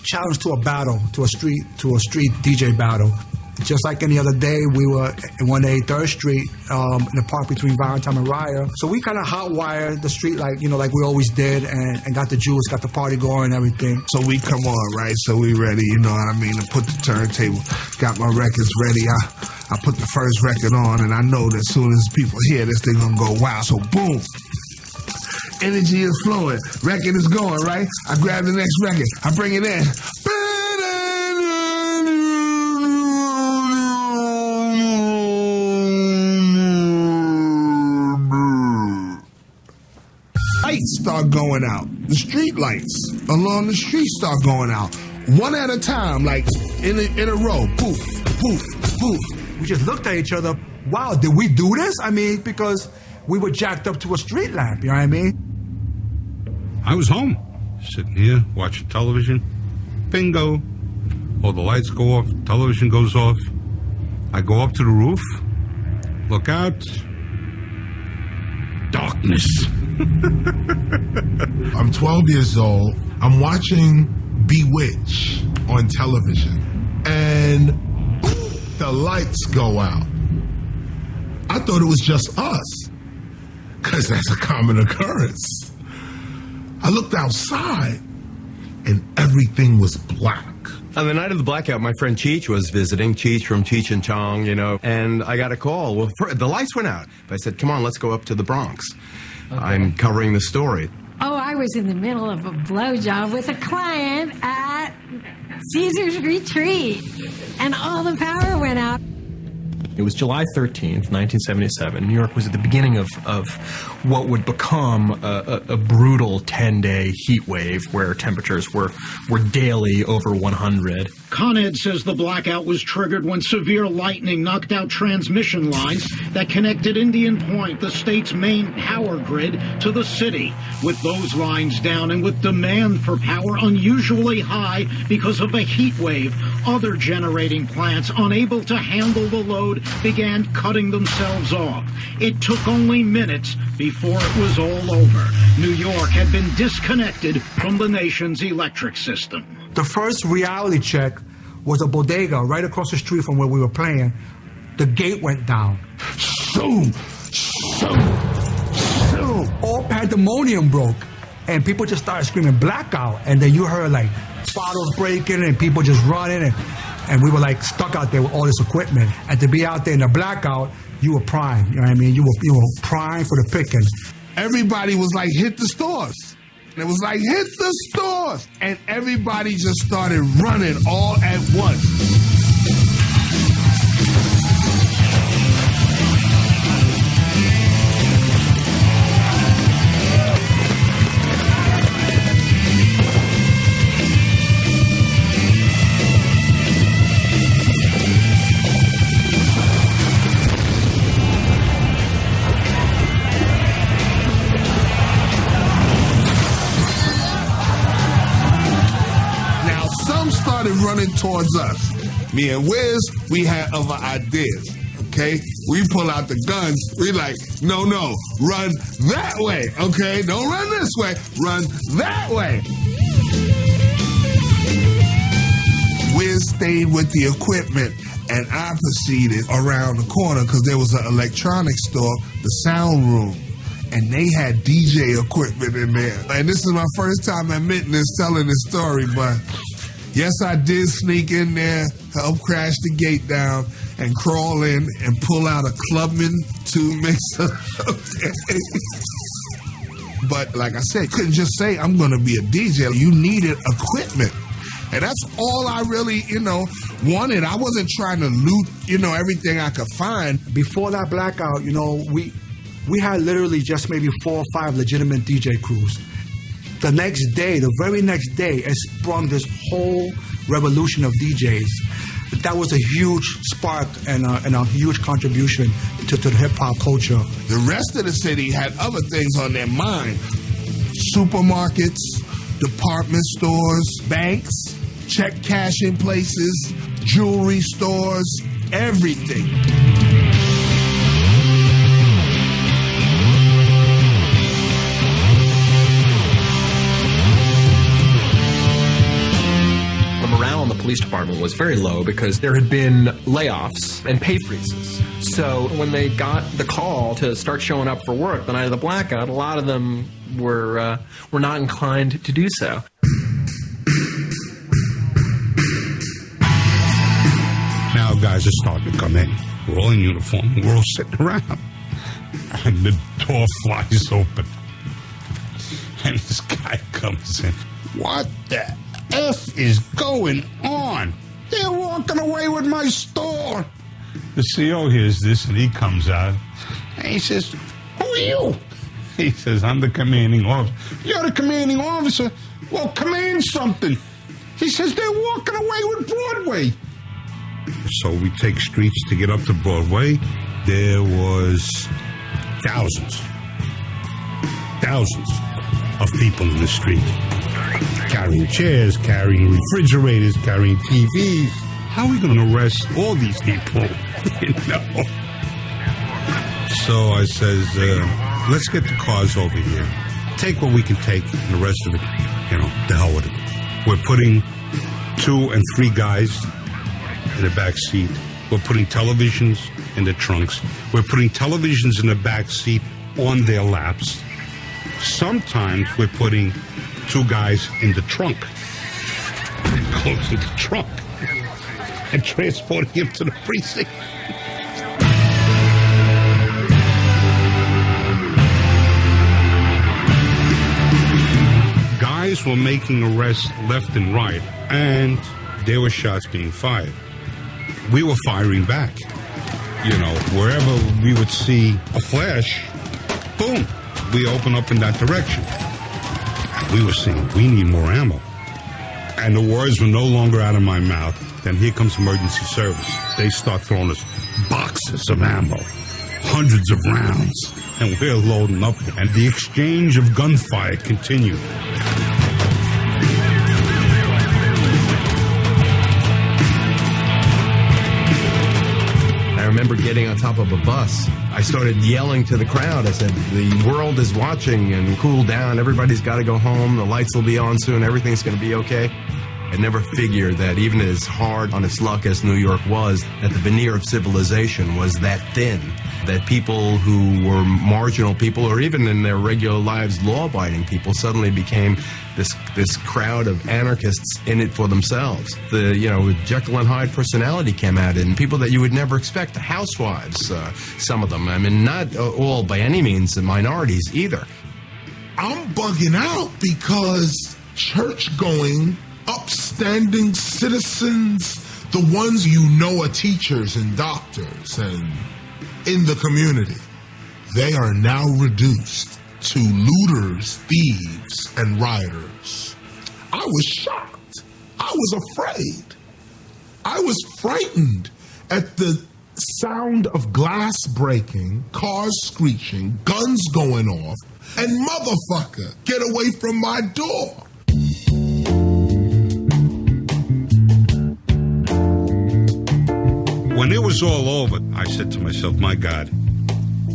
challenged to a battle, to a street DJ battle. Just like any other day, we were at 183rd Street in the park between Valentine and Raya. So we kind of hot-wired the street like we always did, and got the juice, got the party going and everything. So we come on, right? So we ready, you know what I mean? I put the turntable, got my records ready. I put the first record on, and I know that as soon as people hear this, they're going to go, wow. So boom. Energy is flowing. Record is going, right? I grab the next record. I bring it in. Lights start going out. The street lights along the street start going out. One at a time, like in a row. Poof, poof, poof. We just looked at each other. Wow, did we do this? I mean, because we were jacked up to a street lamp, you know what I mean? I was home, sitting here, watching television. Bingo. All the lights go off, television goes off. I go up to the roof, look out. Darkness. I'm 12 years old. I'm watching Bewitched on television. And the lights go out. I thought it was just us, because that's a common occurrence. I looked outside, and everything was black. On the night of the blackout, my friend Cheech was visiting, Cheech from Cheech and Chong, and I got a call. Well, the lights went out. I said, come on, let's go up to the Bronx. Okay. I'm covering the story. Oh, I was in the middle of a blowjob with a client at Caesar's Retreat, and all the power went out. It was July 13th, 1977. New York was at the beginning of what would become a brutal 10-day heat wave where temperatures were daily over 100. Con Ed says the blackout was triggered when severe lightning knocked out transmission lines that connected Indian Point, the state's main power grid, to the city. With those lines down and with demand for power unusually high because of a heat wave, other generating plants, unable to handle the load, began cutting themselves off. It took only minutes before it was all over. New York had been disconnected from the nation's electric system. The first reality check was a bodega right across the street from where we were playing. The gate went down. All pandemonium broke, and people just started screaming blackout, and then you heard like bottles breaking and people just running, and we were like stuck out there with all this equipment. And to be out there in the blackout, you were prime. You know what I mean? You were prime for the pickings. Everybody was like, hit the stores. And it was like, hit the stores. And everybody just started running all at once. some started running towards us. Me and Wiz, we had other ideas. Okay, we pull out the guns. We like, no, run that way. Okay, don't run this way. Run that way. Wiz stayed with the equipment, and I proceeded around the corner because there was an electronics store, the Sound Room, and they had DJ equipment in there. And this is my first time admitting this, telling this story, but yes, I did sneak in there, help crash the gate down, and crawl in and pull out a Clubman 2 mixer. But like I said, couldn't just say I'm going to be a DJ. You needed equipment. And that's all I really, wanted. I wasn't trying to loot, everything I could find. Before that blackout, we had literally just maybe 4 or 5 legitimate DJ crews. The next day, the very next day, it sprung this whole revolution of DJs. That was a huge spark and a huge contribution to the hip-hop culture. The rest of the city had other things on their mind. Supermarkets, department stores, banks, check cashing places, jewelry stores, everything. Police department was very low because there had been layoffs and pay freezes. So when they got the call to start showing up for work the night of the blackout, a lot of them were not inclined to do so. Now guys are starting to come in. We're all in uniform. We're all sitting around. And the door flies open. And this guy comes in. What the F is going on? They're walking away with my store. The CO hears this and he comes out and he says, who are you? He says, I'm the commanding officer. You're the commanding officer? Well, command something. He says, they're walking away with Broadway. So we take streets to get up to Broadway. There was thousands of people in the street. Carrying chairs, carrying refrigerators, carrying TVs. How are we going to arrest all these people? So I says, let's get the cars over here. Take what we can take, and the rest of it, the hell with it. We're putting 2 and 3 guys in the back seat. We're putting televisions in the trunks. We're putting televisions in the back seat on their laps. Sometimes we're putting 2 guys in the trunk, closing the trunk, and transporting him to the precinct. Guys were making arrests left and right, and there were shots being fired. We were firing back. Wherever we would see a flash, boom, we open up in that direction. We were saying, we need more ammo. And the words were no longer out of my mouth. Then here comes emergency service. They start throwing us boxes of ammo, hundreds of rounds, and we're loading up. And the exchange of gunfire continued. I remember getting on top of a bus. I started yelling to the crowd. I said, the world is watching and cool down. Everybody's got to go home. The lights will be on soon. Everything's going to be okay. I never figured that even as hard on its luck as New York was, that the veneer of civilization was that thin, that people who were marginal people or even in their regular lives law-abiding people suddenly became this crowd of anarchists in it for themselves. The Jekyll and Hyde personality came out, and people that you would never expect, housewives, some of them. I mean, not all by any means the minorities either. I'm bugging out because church-going, upstanding citizens, the ones are teachers and doctors and in the community, they are now reduced to looters, thieves, and rioters. I was shocked. I was afraid. I was frightened at the sound of glass breaking, cars screeching, guns going off, and motherfucker, get away from my door. was all over. I said to myself, my God,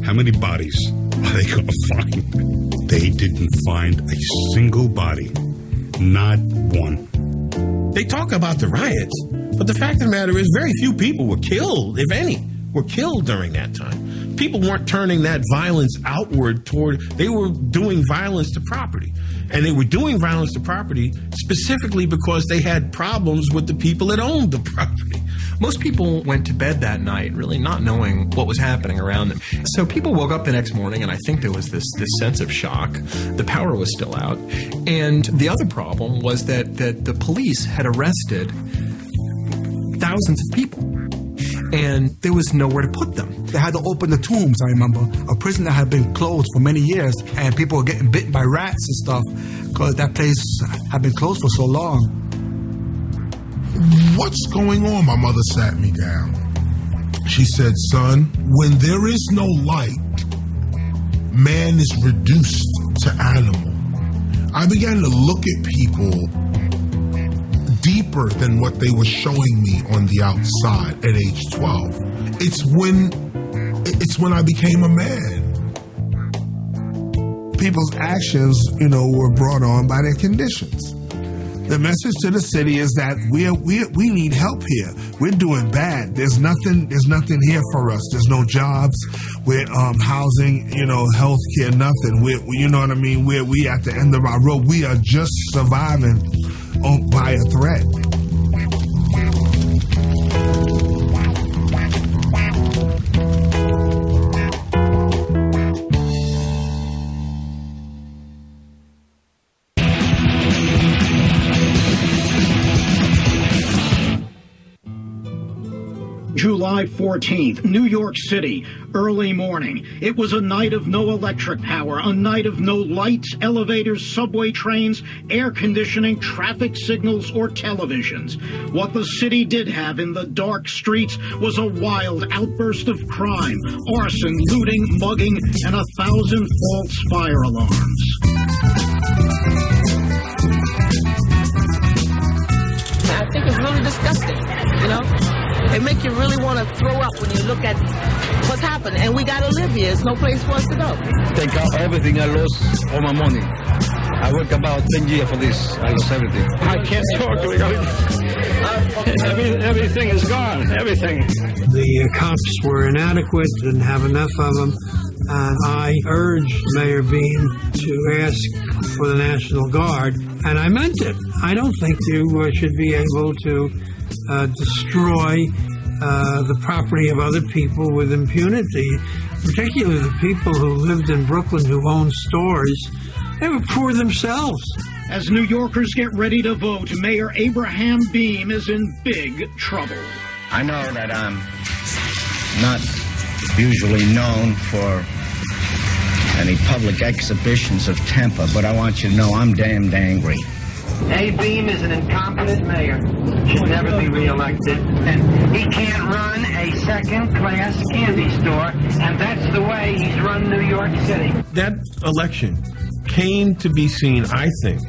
how many bodies are they going to find? They didn't find a single body. Not one. They talk about the riots, but the fact of the matter is very few people were killed, if any, were killed during that time. People weren't turning that violence outward toward, they were doing violence to property. And they were doing violence to property specifically because they had problems with the people that owned the property. Most people went to bed that night really not knowing what was happening around them. So people woke up the next morning, and I think there was this sense of shock. The power was still out. And the other problem was that the police had arrested thousands of people, and there was nowhere to put them. They had to open the tombs, I remember. A prison that had been closed for many years, and people were getting bitten by rats and stuff because that place had been closed for so long. What's going on? My mother sat me down. She said, son, when there is no light, man is reduced to animal. I began to look at people deeper than what they were showing me on the outside at age 12. It's when I became a man. People's actions, were brought on by their conditions. The message to the city is that we need help here. We're doing bad. There's nothing here for us. There's no jobs. We're housing, health care, nothing. You know what I mean? We at the end of our rope. We are just surviving by a threat. July 14th, New York City, early morning. It was a night of no electric power, a night of no lights, elevators, subway trains, air conditioning, traffic signals, or televisions. What the city did have in the dark streets was a wild outburst of crime, arson, looting, mugging, and 1,000 false fire alarms. I think it's really disgusting, It makes you really want to throw up when you look at what's happened. And we got to live here. There's no place for us to go. Take out everything. I lost all my money. I worked about 10 years for this. I lost everything. I can't talk. Everything is gone. Everything. The cops were inadequate, didn't have enough of them. And I urged Mayor Beam to ask for the National Guard. And I meant it. I don't think you should be able to destroy the property of other people with impunity, particularly the people who lived in Brooklyn who owned stores. They were poor themselves. As New Yorkers get ready to vote, Mayor Abraham Beam is in big trouble. I know that I'm not usually known for any public exhibitions of temper, but I want you to know I'm damned angry. A. Beam is an incompetent mayor. Should never be reelected. And he can't run a second-class candy store, and that's the way he's run New York City. That election came to be seen, I think,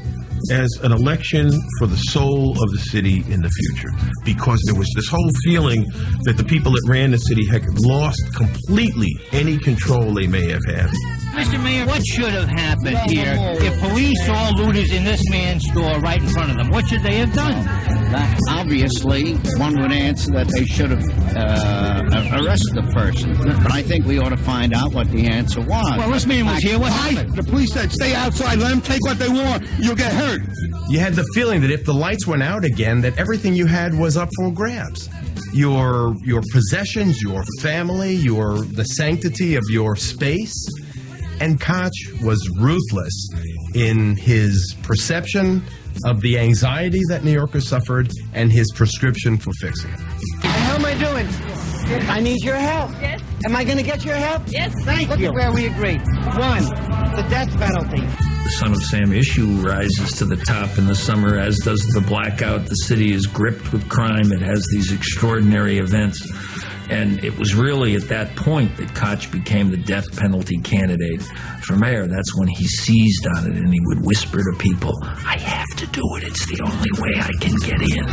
as an election for the soul of the city in the future, because there was this whole feeling that the people that ran the city had lost completely any control they may have had. Mr. Mayor, what should have happened here if police saw looters in this man's store right in front of them? What should they have done? Obviously, one would answer that they should have arrested the person. But I think we ought to find out what the answer was. Well, this man was here. What happened? The police said, stay outside, let them take what they want, you'll get hurt. You had the feeling that if the lights went out again, that everything you had was up for grabs. Your possessions, your family, the sanctity of your space. And Koch was ruthless in his perception of the anxiety that New Yorkers suffered and his prescription for fixing it. How am I doing? I need your help. Yes. Am I going to get your help? Yes. Thank you. Look at where we agreed. One, the death penalty. The Son of Sam issue rises to the top in the summer, as does the blackout. The city is gripped with crime. It has these extraordinary events. And it was really at that point that Koch became the death penalty candidate for mayor. That's when he seized on it, and he would whisper to people, I have to do it. It's the only way I can get in.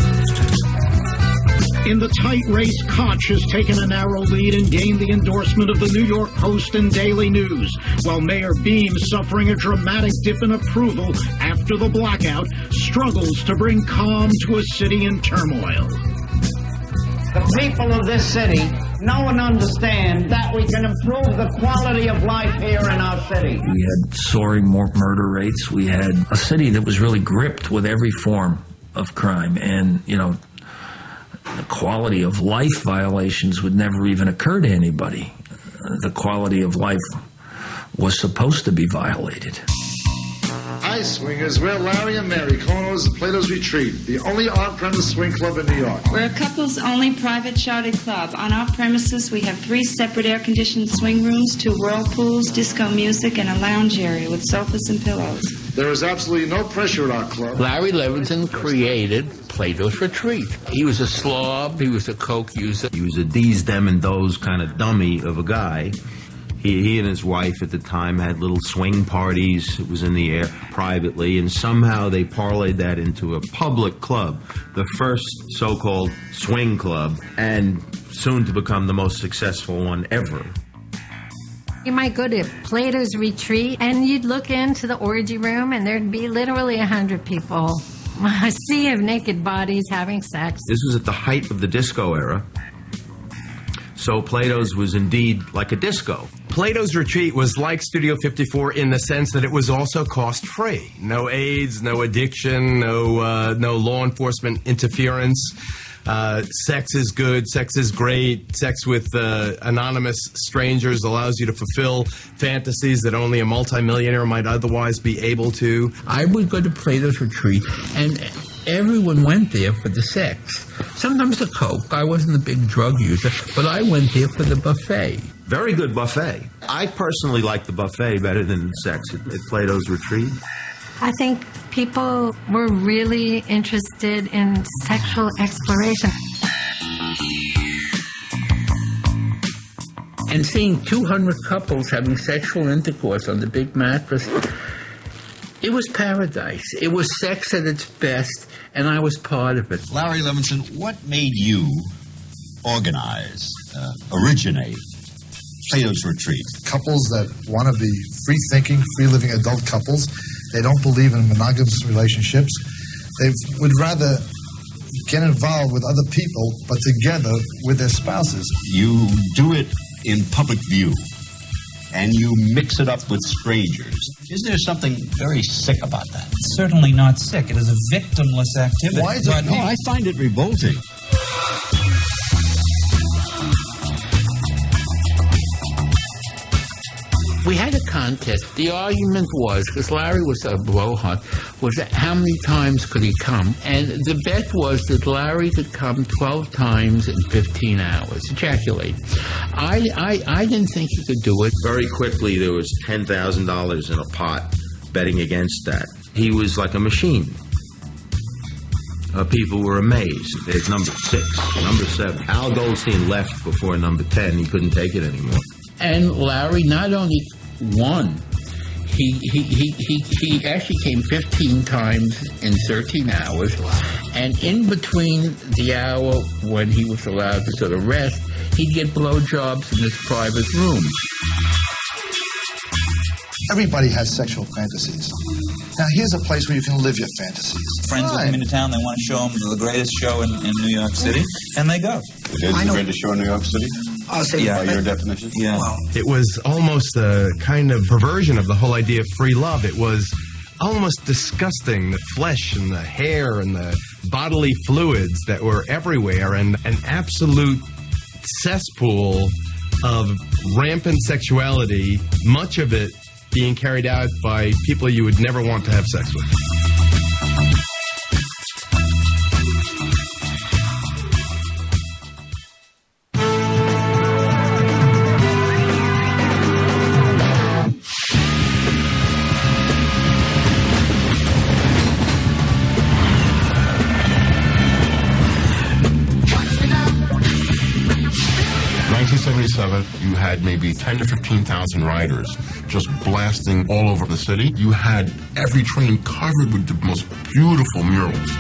In the tight race, Koch has taken a narrow lead and gained the endorsement of the New York Post and Daily News, while Mayor Beam, suffering a dramatic dip in approval after the blackout, struggles to bring calm to a city in turmoil. The people of this city know and understand that we can improve the quality of life here in our city. We had soaring murder rates. We had a city that was really gripped with every form of crime. And, you know, the quality of life violations would never even occur to anybody. The quality of life was supposed to be violated. Ice Swingers, we're Larry and Mary, co-owners of Plato's Retreat, the only on-premise swing club in New York. We're a couples-only private chartered club. On our premises, we have 3 separate air-conditioned swing rooms, 2 whirlpools, disco music, and a lounge area with sofas and pillows. There is absolutely no pressure at our club. Larry Levinson created Plato's Retreat. He was a slob. He was a coke user. He was a these, them, and those kind of dummy of a guy. He and his wife at the time had little swing parties. It was in the air privately, and somehow they parlayed that into a public club, the first so-called swing club, and soon to become the most successful one ever. You might go to Plato's Retreat, and you'd look into the orgy room, and there'd be literally 100 people. A sea of naked bodies having sex. This was at the height of the disco era. So Plato's was indeed like a disco. Plato's Retreat was like Studio 54 in the sense that it was also cost-free. No AIDS, no addiction, no law enforcement interference. Sex is good, sex is great. Sex with anonymous strangers allows you to fulfill fantasies that only a multimillionaire might otherwise be able to. I would go to Plato's Retreat, and everyone went there for the sex. Sometimes the coke. I wasn't a big drug user, but I went there for the buffet. Very good buffet. I personally like the buffet better than sex at Plato's Retreat. I think people were really interested in sexual exploration. And seeing 200 couples having sexual intercourse on the big mattress, it was paradise. It was sex at its best, and I was part of it. Larry Levinson, what made you organize, originate Plato's Retreat? Couples that want to be free-thinking, free-living adult couples. They don't believe in monogamous relationships. They would rather get involved with other people, but together with their spouses. You do it in public view, and you mix it up with strangers. Isn't there something very sick about that? It's certainly not sick. It is a victimless activity. Why is it? No, I find it revolting. We had a contest. The argument was, because Larry was a blowhard, was that how many times could he come? And the bet was that Larry could come 12 times in 15 hours, ejaculate. I didn't think he could do it. Very quickly, there was $10,000 in a pot betting against that. He was like a machine. People were amazed. There's number 6, number 7. Al Goldstein left before number 10. He couldn't take it anymore. And Larry not only won, he actually came 15 times in 13 hours, and in between the hour when he was allowed to sort of rest, he'd get blowjobs in his private room. Everybody has sexual fantasies. Now, here's a place where you can live your fantasies. Friends will come into town, they want to show them the greatest show in New York City, and they go. It is the greatest show in New York City? I'll say by your definition? Yeah. Wow. It was almost a kind of perversion of the whole idea of free love. It was almost disgusting, the flesh and the hair and the bodily fluids that were everywhere, and an absolute cesspool of rampant sexuality, much of it being carried out by people you would never want to have sex with. 1977, you had maybe 10 to 15,000 riders just blasting all over the city. You had every train covered with the most beautiful murals.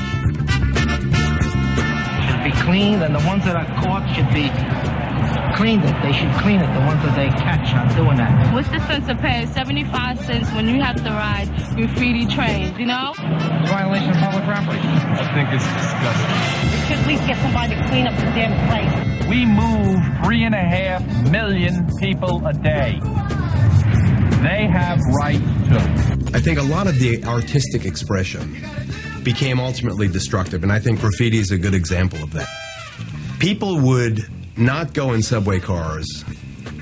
cleaned, and the ones that are caught should be cleaned. They should clean it, the ones that they catch on doing that. What's the sense of paying 75 cents when you have to ride graffiti trains, you know? It's violation of public property. I think it's disgusting. You should at least get somebody to clean up the damn place. We move 3.5 million people a day. They have right to. I think a lot of the artistic expression became ultimately destructive, and I think graffiti is a good example of that. People would not go in subway cars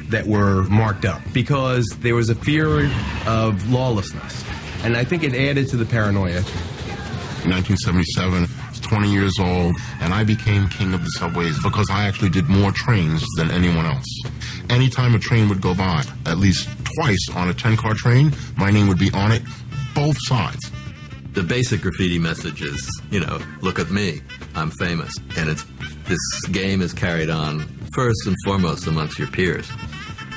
that were marked up because there was a fear of lawlessness, and I think it added to the paranoia. In 1977, I was 20 years old, and I became king of the subways because I actually did more trains than anyone else. Anytime a train would go by, at least twice on a 10-car train, my name would be on it, both sides. The basic graffiti message is, look at me, I'm famous. And this game is carried on first and foremost amongst your peers.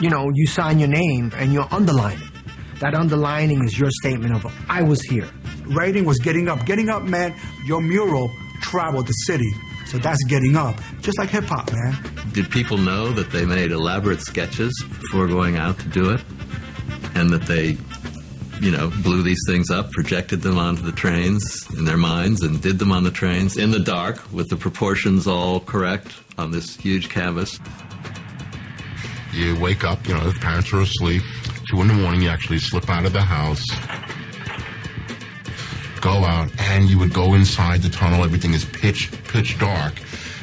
You sign your name and you underline it. That underlining is your statement of, I was here. Writing was getting up. Getting up meant your mural traveled the city. So that's getting up. Just like hip-hop, man. Did people know that they made elaborate sketches before going out to do it? And that they blew these things up, projected them onto the trains in their minds, and did them on the trains in the dark with the proportions all correct on this huge canvas. You wake up, the parents are asleep. 2 in the morning, you actually slip out of the house, go out, and you would go inside the tunnel. Everything is pitch dark.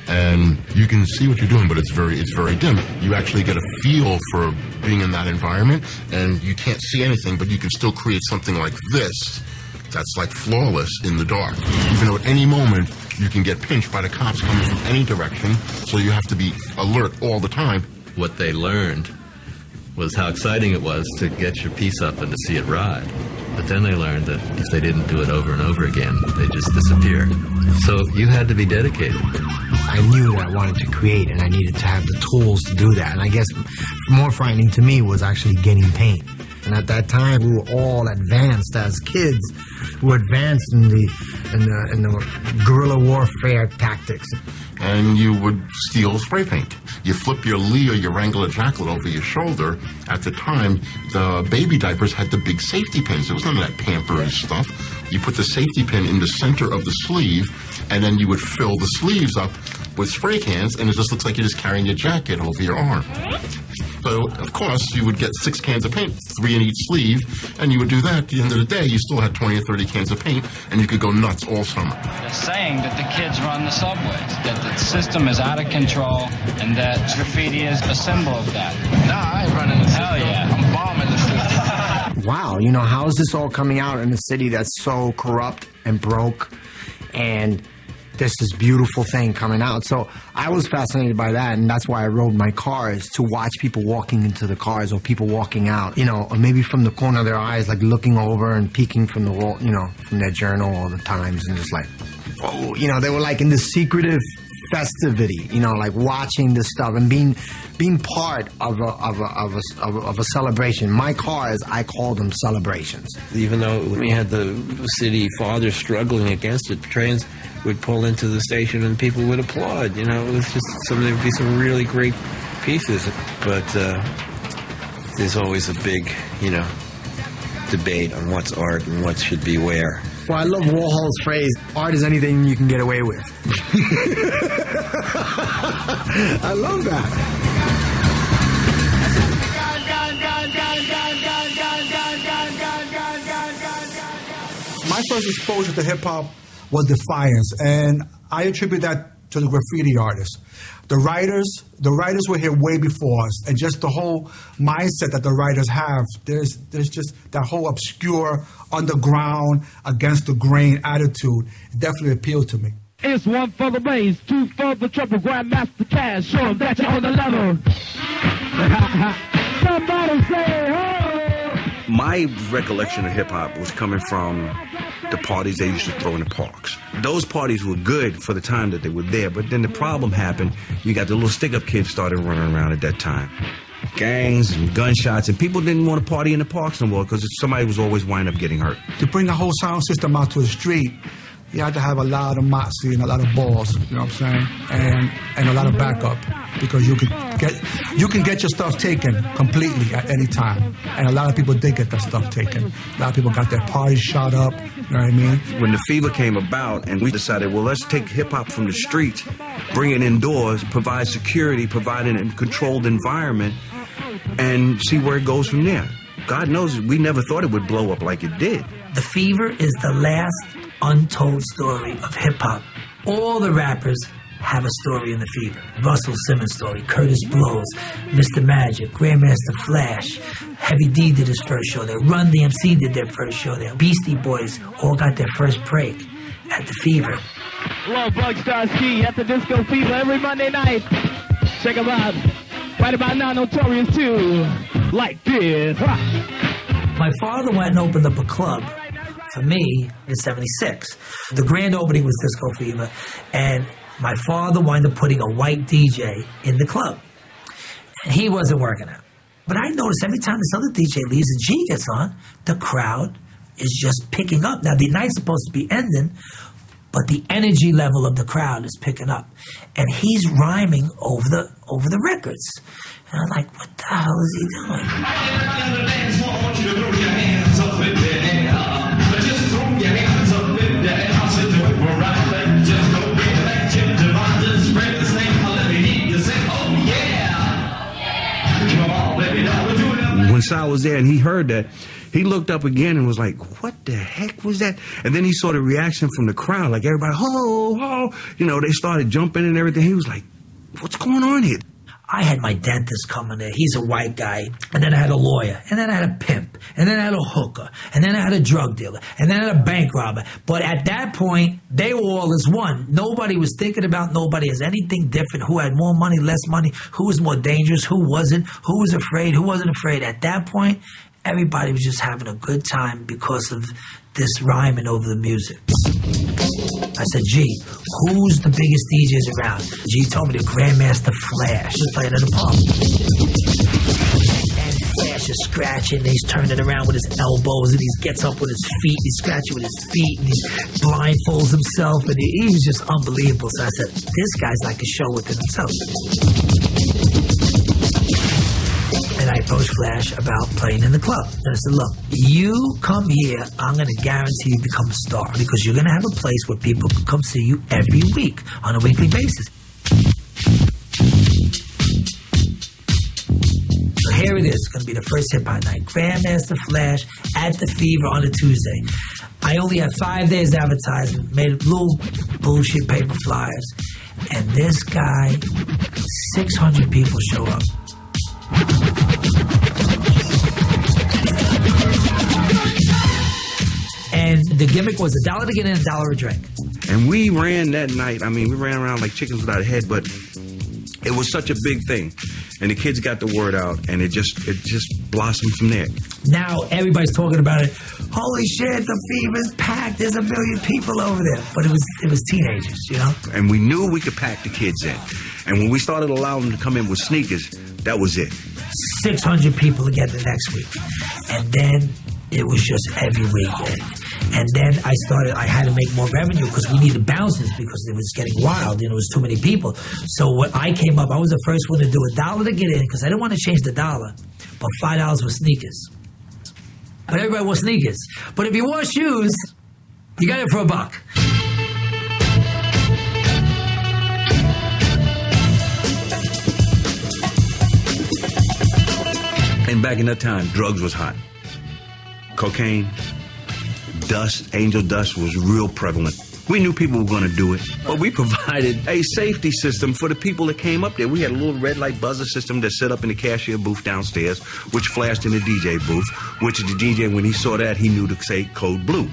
And you can see what you're doing, but it's very dim. You actually get a feel for being in that environment, and you can't see anything, but you can still create something like this that's like flawless in the dark. Even though at any moment you can get pinched by the cops coming from any direction, so you have to be alert all the time. What they learned was how exciting it was to get your piece up and to see it ride. But then they learned that if they didn't do it over and over again, they just disappear. So you had to be dedicated. I knew that I wanted to create, and I needed to have the tools to do that. And I guess more frightening to me was actually getting paint. And at that time, we were all advanced as kids. We were advanced in the guerrilla warfare tactics. And you would steal spray paint. You flip your Lee or your Wrangler jacket over your shoulder. At the time, the baby diapers had the big safety pins. There was none of that Pampers stuff. You put the safety pin in the center of the sleeve, and then you would fill the sleeves up with spray cans, and it just looks like you're just carrying your jacket over your arm. So, of course, you would get 6 cans of paint, 3 in each sleeve, and you would do that. At the end of the day, you still had 20 or 30 cans of paint, and you could go nuts all summer. They're saying that the kids run the subways, that the system is out of control, and that graffiti is a symbol of that. Nah, I ain't running the system. Hell yeah. I'm bombing the system. Wow, how is this all coming out in a city that's so corrupt and broke, and there's this beautiful thing coming out? So I was fascinated by that, and that's why I rode my cars, to watch people walking into the cars or people walking out, or maybe from the corner of their eyes, like looking over and peeking from the wall, from their journal all the times, and just like, whoa, they were like in this secretive festivity, like watching this stuff and being part of a celebration. My cars, I call them celebrations. Even though we had the city fathers struggling against it, trains would pull into the station and people would applaud. It was just there would be some really great pieces, but there's always a big, debate on what's art and what should be where. Well, I love Warhol's phrase, art is anything you can get away with. I love that. My first exposure to hip-hop was Defiance, and I attribute that to the graffiti artists. The writers were here way before us, and just the whole mindset that the writers have, there's just that whole obscure, underground, against the grain attitude. It definitely appealed to me. It's 1 for the blaze, 2 for the trouble, Grandmaster Cash, show them that you're on the level. Somebody say, oh! My recollection of hip-hop was coming from the parties they used to throw in the parks. Those parties were good for the time that they were there, but then the problem happened. You got the little stick-up kids started running around at that time. Gangs and gunshots, and people didn't want to party in the parks no more because somebody was always winding up getting hurt. To bring a whole sound system out to the street, you have to have a lot of moxie and a lot of balls, you know what I'm saying, and a lot of backup, because you can get your stuff taken completely at any time, and a lot of people did get their stuff taken. A lot of people got their parties shot up, you know what I mean? When the fever came about and we decided, well, let's take hip-hop from the streets, bring it indoors, provide security, provide a controlled environment, and see where it goes from there. God knows we never thought it would blow up like it did. The Fever is the last untold story of hip-hop. All the rappers have a story in the Fever. Russell Simmons' story, Curtis Blow's, Mr. Magic, Grandmaster Flash, Heavy D did his first show there, Run DMC did their first show there, Beastie Boys all got their first break at the Fever. Hello, Bugstar Ski at the Disco Fever every Monday night. Check them out. Right about now, Notorious 2. Like this. My father went and opened up a club for me in '76. The grand opening was Disco Fever, and my father wound up putting a white DJ in the club. And he wasn't working out. But I noticed every time this other DJ leaves and G gets on, the crowd is just picking up. Now, the night's supposed to be ending, but the energy level of the crowd is picking up. And he's rhyming over the records. And I'm like, what the hell is he doing? When Sal was there and he heard that, he looked up again and was like, what the heck was that? And then he saw the reaction from the crowd, like everybody, ho, ho. You know, they started jumping and everything. He was like, what's going on here? I had my dentist come in there. He's a white guy. And then I had a lawyer. And then I had a pimp. And then I had a hooker. And then I had a drug dealer. And then I had a bank robber. But at that point, they were all as one. Nobody was thinking about nobody as anything different. Who had more money, less money? Who was more dangerous? Who wasn't? Who was afraid? Who wasn't afraid? At that point, everybody was just having a good time because of this rhyming over the music. I said, G, who's the biggest DJs around? G told me the Grandmaster Flash. Just playing at the pub. And Flash is scratching, and he's turning around with his elbows, and he gets up with his feet, he's scratching with his feet, and he blindfolds himself, and he was just unbelievable. So I said, this guy's like a show within himself. And I approached Flash about playing in the club. And I said, look, you come here, I'm going to guarantee you become a star, because you're going to have a place where people can come see you every week on a weekly basis. So here it is. It's going to be the first hip-hop night. Grandmaster Flash at the Fever on a Tuesday. I only had 5 days advertisement, made little bullshit paper flyers. And this guy, 600 people show up. And the gimmick was $1 to get in, $1 a drink. And we ran that night. I mean, we ran around like chickens without a head, but it was such a big thing. And the kids got the word out, and it just blossomed from there. Now everybody's talking about it. Holy shit, the Fever's packed. There's 1 million people over there. But it was teenagers, you know? And we knew we could pack the kids in. And when we started allowing them to come in with sneakers, that was it. 600 people again the next week. And then it was just every week. And then I had to make more revenue because we needed bounces because it was getting wild and it was too many people. So what I came up, I was the first one to do $1 to get in because I didn't want to change the dollar, but $5 for sneakers. But everybody wore sneakers. But if you wore shoes, you got it for $1. And back in that time, drugs was hot. Cocaine, dust, angel dust was real prevalent. We knew people were going to do it, but we provided a safety system for the people that came up there. We had a little red light buzzer system that set up in the cashier booth downstairs, which flashed in the DJ booth, which the DJ, when he saw that, he knew to say code blue.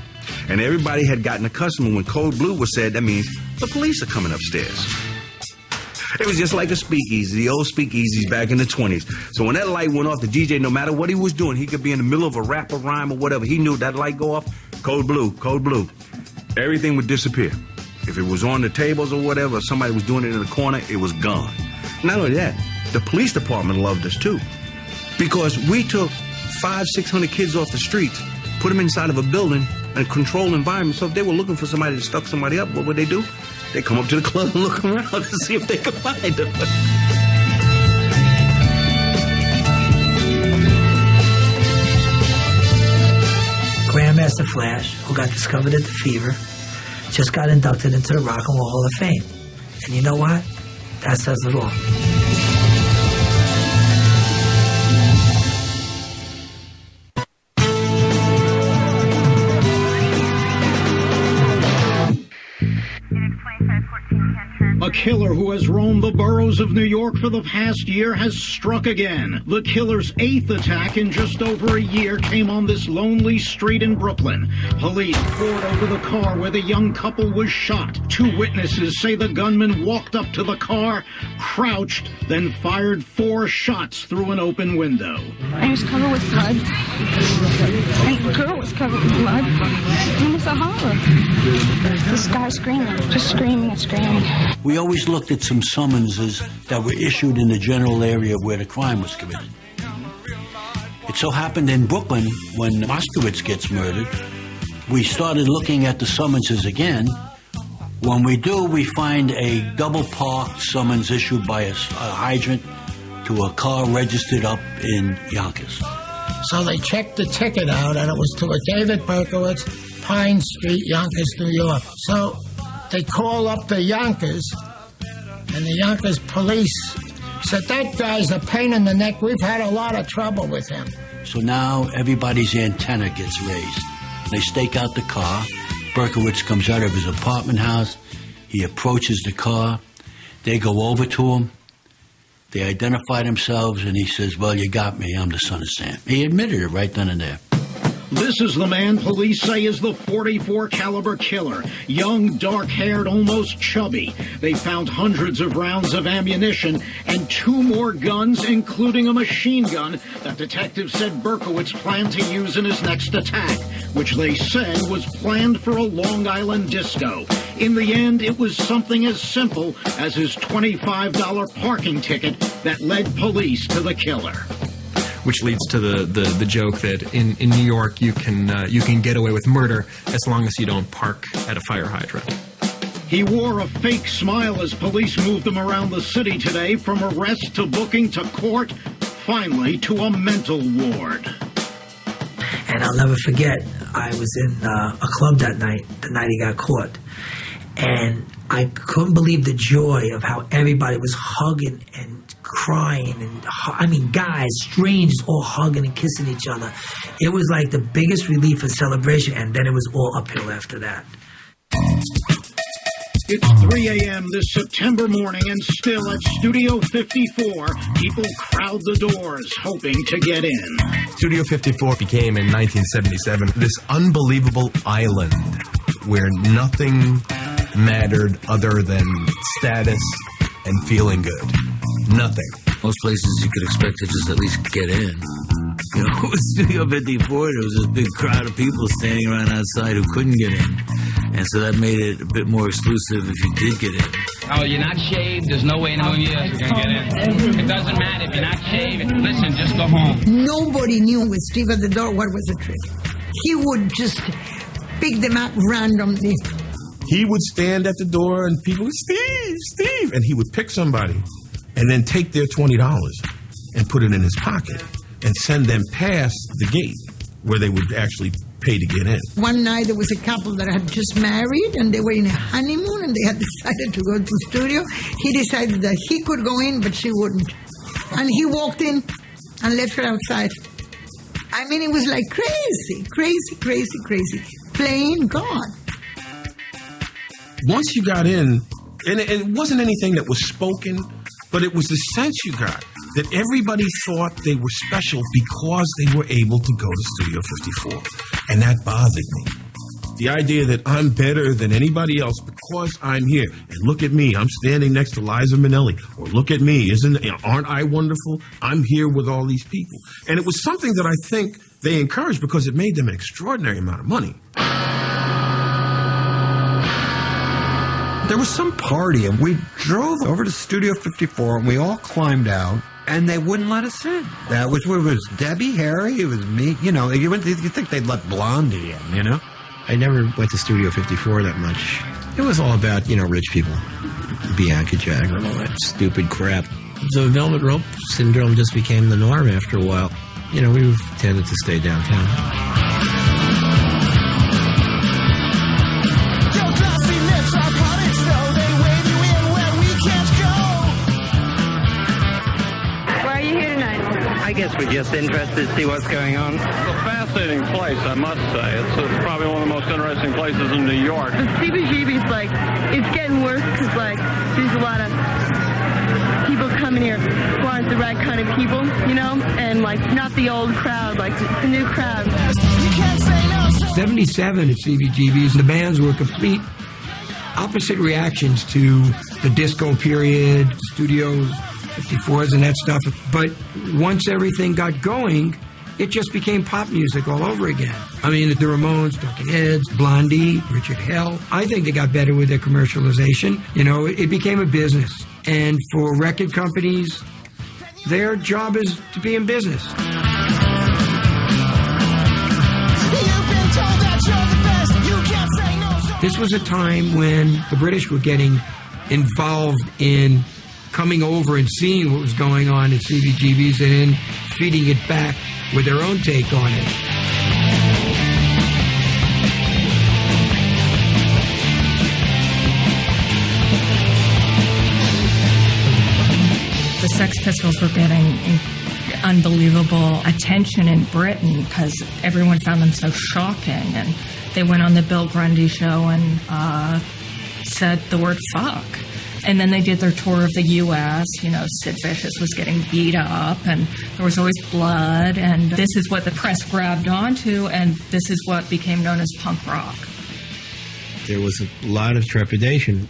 And everybody had gotten accustomed when code blue was said, that means the police are coming upstairs. It was just like a speakeasy, the old speakeasies back in the 20s. So when that light went off, the DJ, no matter what he was doing, he could be in the middle of a rap or rhyme or whatever. He knew that light go off, code blue, code blue. Everything would disappear. If it was on the tables or whatever, somebody was doing it in the corner, it was gone. Not only that, the police department loved us too. Because we took 500-600 kids off the streets, put them inside of a building, a controlled environment. So if they were looking for somebody to stuck somebody up, what would they do? They come up to the club and look around to see if they could find them. Grandmaster Flash, who got discovered at the Fever, just got inducted into the Rock and Roll Hall of Fame. And you know what? That says it all. A killer who has roamed the boroughs of New York for the past year has struck again. The killer's 8th attack in just over a year came on this lonely street in Brooklyn. Police poured over the car where the young couple was shot. 2 witnesses say the gunman walked up to the car, crouched, then fired 4 shots through an open window. I was covered with blood. And the girl was covered with blood. It was a horror. This guy screaming, just screaming and screaming. We always looked at some summonses that were issued in the general area where the crime was committed. It so happened in Brooklyn, when Moskowitz gets murdered, we started looking at the summonses again. When we do, we find a double-parked summons issued by a hydrant to a car registered up in Yonkers. So they checked the ticket out, and it was to a David Berkowitz, Pine Street, Yonkers, New York. So they call up the Yonkers, and the Yonkers police said, that guy's a pain in the neck. We've had a lot of trouble with him. So now everybody's antenna gets raised. They stake out the car. Berkowitz comes out of his apartment house. He approaches the car. They go over to him. They identify themselves, and he says, well, you got me. I'm the son of Sam. He admitted it right then and there. This is the man police say is the .44 caliber killer. Young, dark-haired, almost chubby. They found hundreds of rounds of ammunition and 2 more guns, including a machine gun that detectives said Berkowitz planned to use in his next attack, which they said was planned for a Long Island disco. In the end, it was something as simple as his $25 parking ticket that led police to the killer. Which leads to the joke that in New York you can get away with murder as long as you don't park at a fire hydrant. He wore a fake smile as police moved him around the city today, from arrest to booking to court, finally to a mental ward. And I'll never forget, I was in a club that night, the night he got caught. And I couldn't believe the joy of how everybody was hugging and crying, and I mean, guys, strangers, all hugging and kissing each other. It was like the biggest relief and celebration, and then it was all uphill after that. It's 3 a.m. this September morning, and still at Studio 54, people crowd the doors, hoping to get in. Studio 54 became, in 1977, this unbelievable island where nothing mattered other than status and feeling good. Nothing. Most places you could expect to just at least get in. You know, with Studio 54, there was this big crowd of people standing around outside who couldn't get in. And so that made it a bit more exclusive if you did get in. Oh, you're not shaved? There's no way in a million years you're going to get in. It doesn't matter if you're not shaved. Listen, just go home. Nobody knew with Steve at the door what was the trick. He would just pick them up randomly. He would stand at the door and people would, Steve, and he would pick somebody and then take their $20 and put it in his pocket and send them past the gate where they would actually pay to get in. One night there was a couple that had just married and they were in a honeymoon and they had decided to go to the studio. He decided that he could go in, but she wouldn't. And he walked in and left her outside. I mean, it was like crazy. Playing God. Once you got in, and it wasn't anything that was spoken, but it was the sense you got that everybody thought they were special because they were able to go to Studio 54. And that bothered me. The idea that I'm better than anybody else because I'm here. And look at me, I'm standing next to Liza Minnelli. Or look at me, aren't I wonderful? I'm here with all these people. And it was something that I think they encouraged because it made them an extraordinary amount of money. There was some party, and we drove over to Studio 54, and we all climbed out, and they wouldn't let us in. It was Debbie, Harry, it was me. You know, you think they'd let Blondie in, you know? I never went to Studio 54 that much. It was all about, rich people. Bianca Jagger and all that stupid crap. The velvet rope syndrome just became the norm after a while. We tended to stay downtown. I guess we're just interested to see what's going on. It's a fascinating place, I must say. It's probably one of the most interesting places in New York. The CBGB's it's getting worse because, there's a lot of people coming here who aren't the right kind of people, and, not the old crowd, the new crowd. 77 at CBGB's, the bands were complete opposite reactions to the disco period, studios, 54s and that stuff. But once everything got going, it just became pop music all over again. I mean, the Ramones, Talking Heads, Blondie, Richard Hell. I think they got better with their commercialization. It became a business. And for record companies, their job is to be in business. This was a time when the British were getting involved in coming over and seeing what was going on at CBGB's and then feeding it back with their own take on it. The Sex Pistols were getting unbelievable attention in Britain because everyone found them so shocking, and they went on the Bill Grundy show and said the word fuck. And then they did their tour of the U.S. Sid Vicious was getting beat up, and there was always blood, and this is what the press grabbed onto, and this is what became known as punk rock. There was a lot of trepidation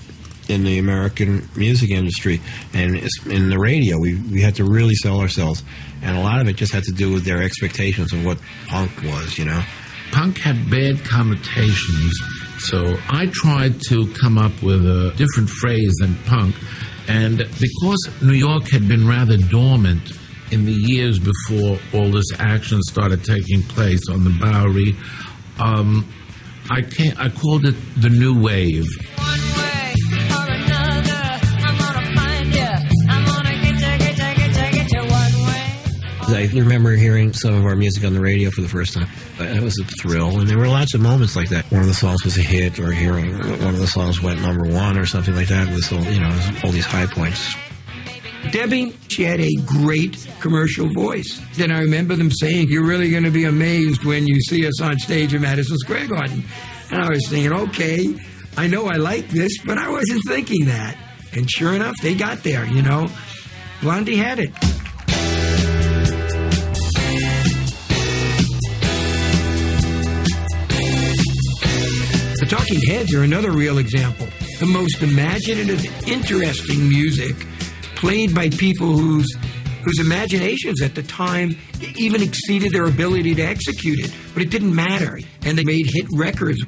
in the American music industry, and in the radio. We had to really sell ourselves, and a lot of it just had to do with their expectations of what punk was, Punk had bad connotations. So I tried to come up with a different phrase than punk, and because New York had been rather dormant in the years before all this action started taking place on the Bowery, I called it the New Wave. I remember hearing some of our music on the radio for the first time. It was a thrill, and there were lots of moments like that. One of the songs was a hit, or hearing one of the songs went #1 or something like that. It was all these high points. Debbie, she had a great commercial voice. Then I remember them saying, "You're really going to be amazed when you see us on stage in Madison Square Garden." And I was thinking, okay, I know I like this, but I wasn't thinking that. And sure enough, they got there, Blondie had it. The Talking Heads are another real example. The most imaginative, interesting music played by people whose imaginations at the time even exceeded their ability to execute it. But it didn't matter. And they made hit records.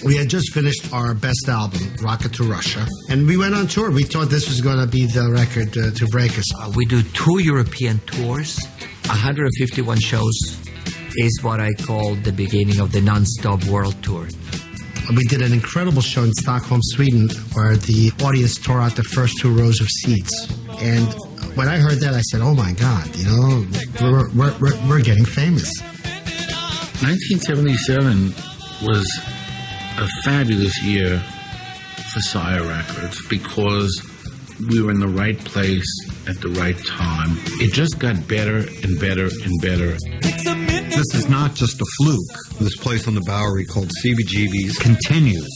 We had just finished our best album, Rocket to Russia, and we went on tour. We thought this was going to be the record to break us. We do 2 European tours, 151 shows is what I call the beginning of the non-stop world tour. We did an incredible show in Stockholm, Sweden, where the audience tore out the first 2 rows of seats. And when I heard that, I said, oh my God, we're getting famous. 1977 was a fabulous year for Sire Records because we were in the right place at the right time. It just got better and better and better. This is not just a fluke. This place on the Bowery called CBGB's continues,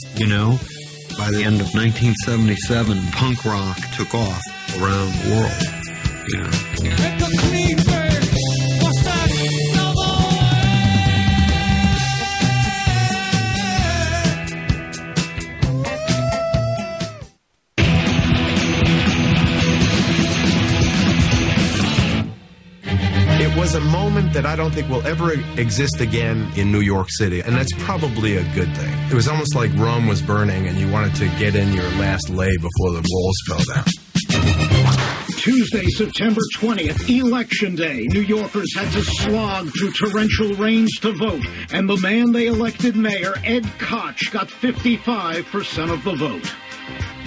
By the end of 1977, punk rock took off around the world, It was a moment that I don't think will ever exist again in New York City, and that's probably a good thing. It was almost like Rome was burning and you wanted to get in your last lay before the walls fell down. Tuesday, September 20th, Election Day. New Yorkers had to slog through torrential rains to vote, and the man they elected mayor, Ed Koch, got 55% of the vote.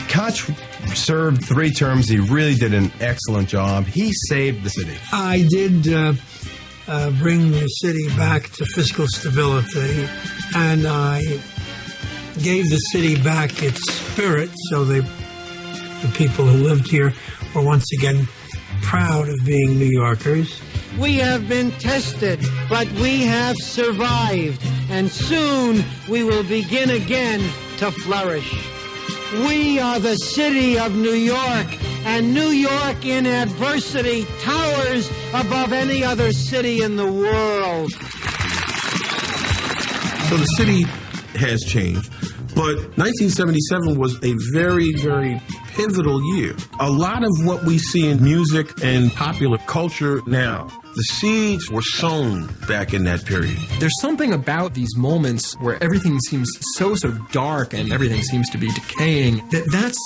Koch served 3 terms. He really did an excellent job. He saved the city. I did bring the city back to fiscal stability, and I gave the city back its spirit, so the people who lived here were once again proud of being New Yorkers. We have been tested, but we have survived, and soon we will begin again to flourish. We are the city of New York, and New York in adversity towers above any other city in the world. So the city has changed, but 1977 was a very, very pivotal year. A lot of what we see in music and popular culture now, the seeds were sown back in that period. There's something about these moments where everything seems so dark and everything seems to be decaying. That's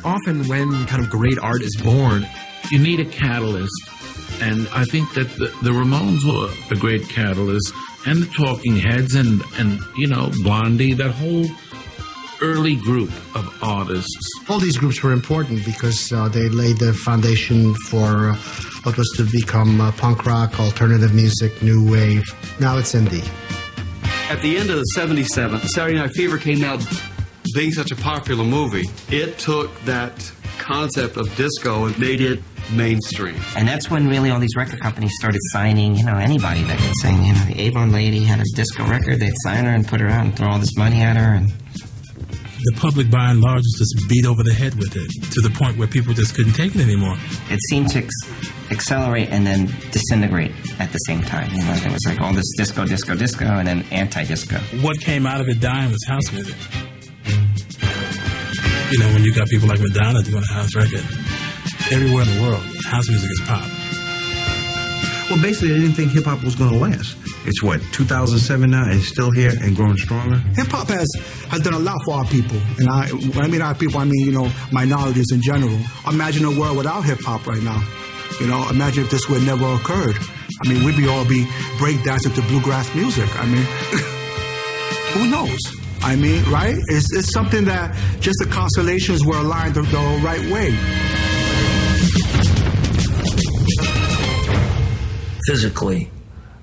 often when kind of great art is born. You need a catalyst, and I think that the Ramones were a great catalyst, and the Talking Heads, and you know, Blondie, that whole early group of artists. All these groups were important because they laid the foundation for what was to become punk rock, alternative music, new wave. Now it's indie. At the end of the 77, Saturday Night Fever came out. Being such a popular movie, it took that concept of disco and made it mainstream. And that's when really all these record companies started signing, anybody that could sing. The Avon lady had a disco record, they'd sign her and put her out and throw all this money at her. And the public, by and large, was just beat over the head with it to the point where people just couldn't take it anymore. It seemed to accelerate and then disintegrate at the same time. There was like all this disco, and then anti-disco. What came out of it dying was house music. When you got people like Madonna doing a house record, everywhere in the world, house music is pop. Well, basically, they didn't think hip-hop was going to last. It's 2007 now, and it's still here and growing stronger. Hip-hop has done a lot for our people. And when I mean our people, I mean, minorities in general. Imagine a world without hip-hop right now. Imagine if this would never occurred. I mean, we'd all be breakdancing to bluegrass music. I mean, who knows? I mean, right? It's something that just the constellations were aligned the right way. Physically,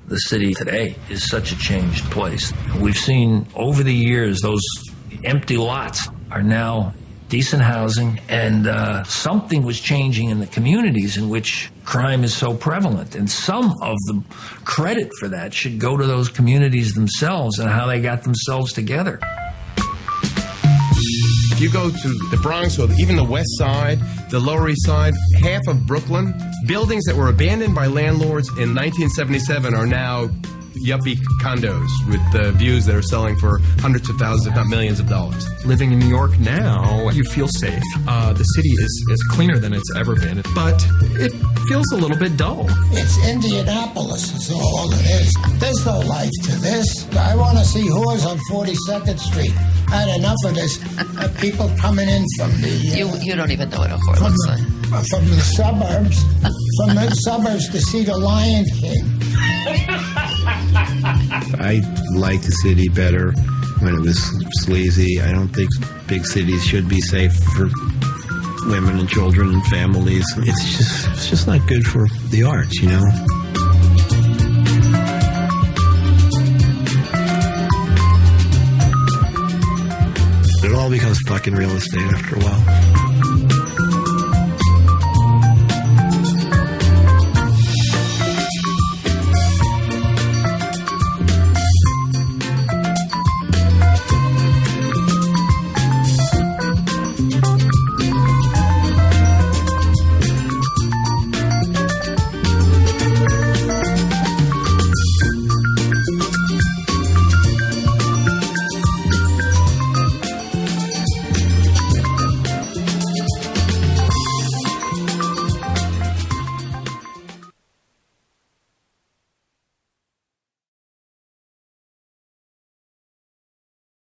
the city today is such a changed place. We've seen over the years those empty lots are now decent housing, and something was changing in the communities in which crime is so prevalent. And some of the credit for that should go to those communities themselves and how they got themselves together. If you go to the Bronx or even the West Side, the Lower East Side, half of Brooklyn, buildings that were abandoned by landlords in 1977 are now yuppie condos with views that are selling for hundreds of thousands, if not millions of dollars. Living in New York now, you feel safe. The city is cleaner than it's ever been, but it feels a little bit dull. It's Indianapolis is all it is. There's no life to this. I want to see whores on 42nd Street. I had enough of this. People coming in from the... You don't even know what a whore looks like. From the suburbs. From the suburbs to see the Lion King. I like the city better when it was sleazy. I don't think big cities should be safe for women and children and families. It's just not good for the arts, It all becomes fucking real estate after a while.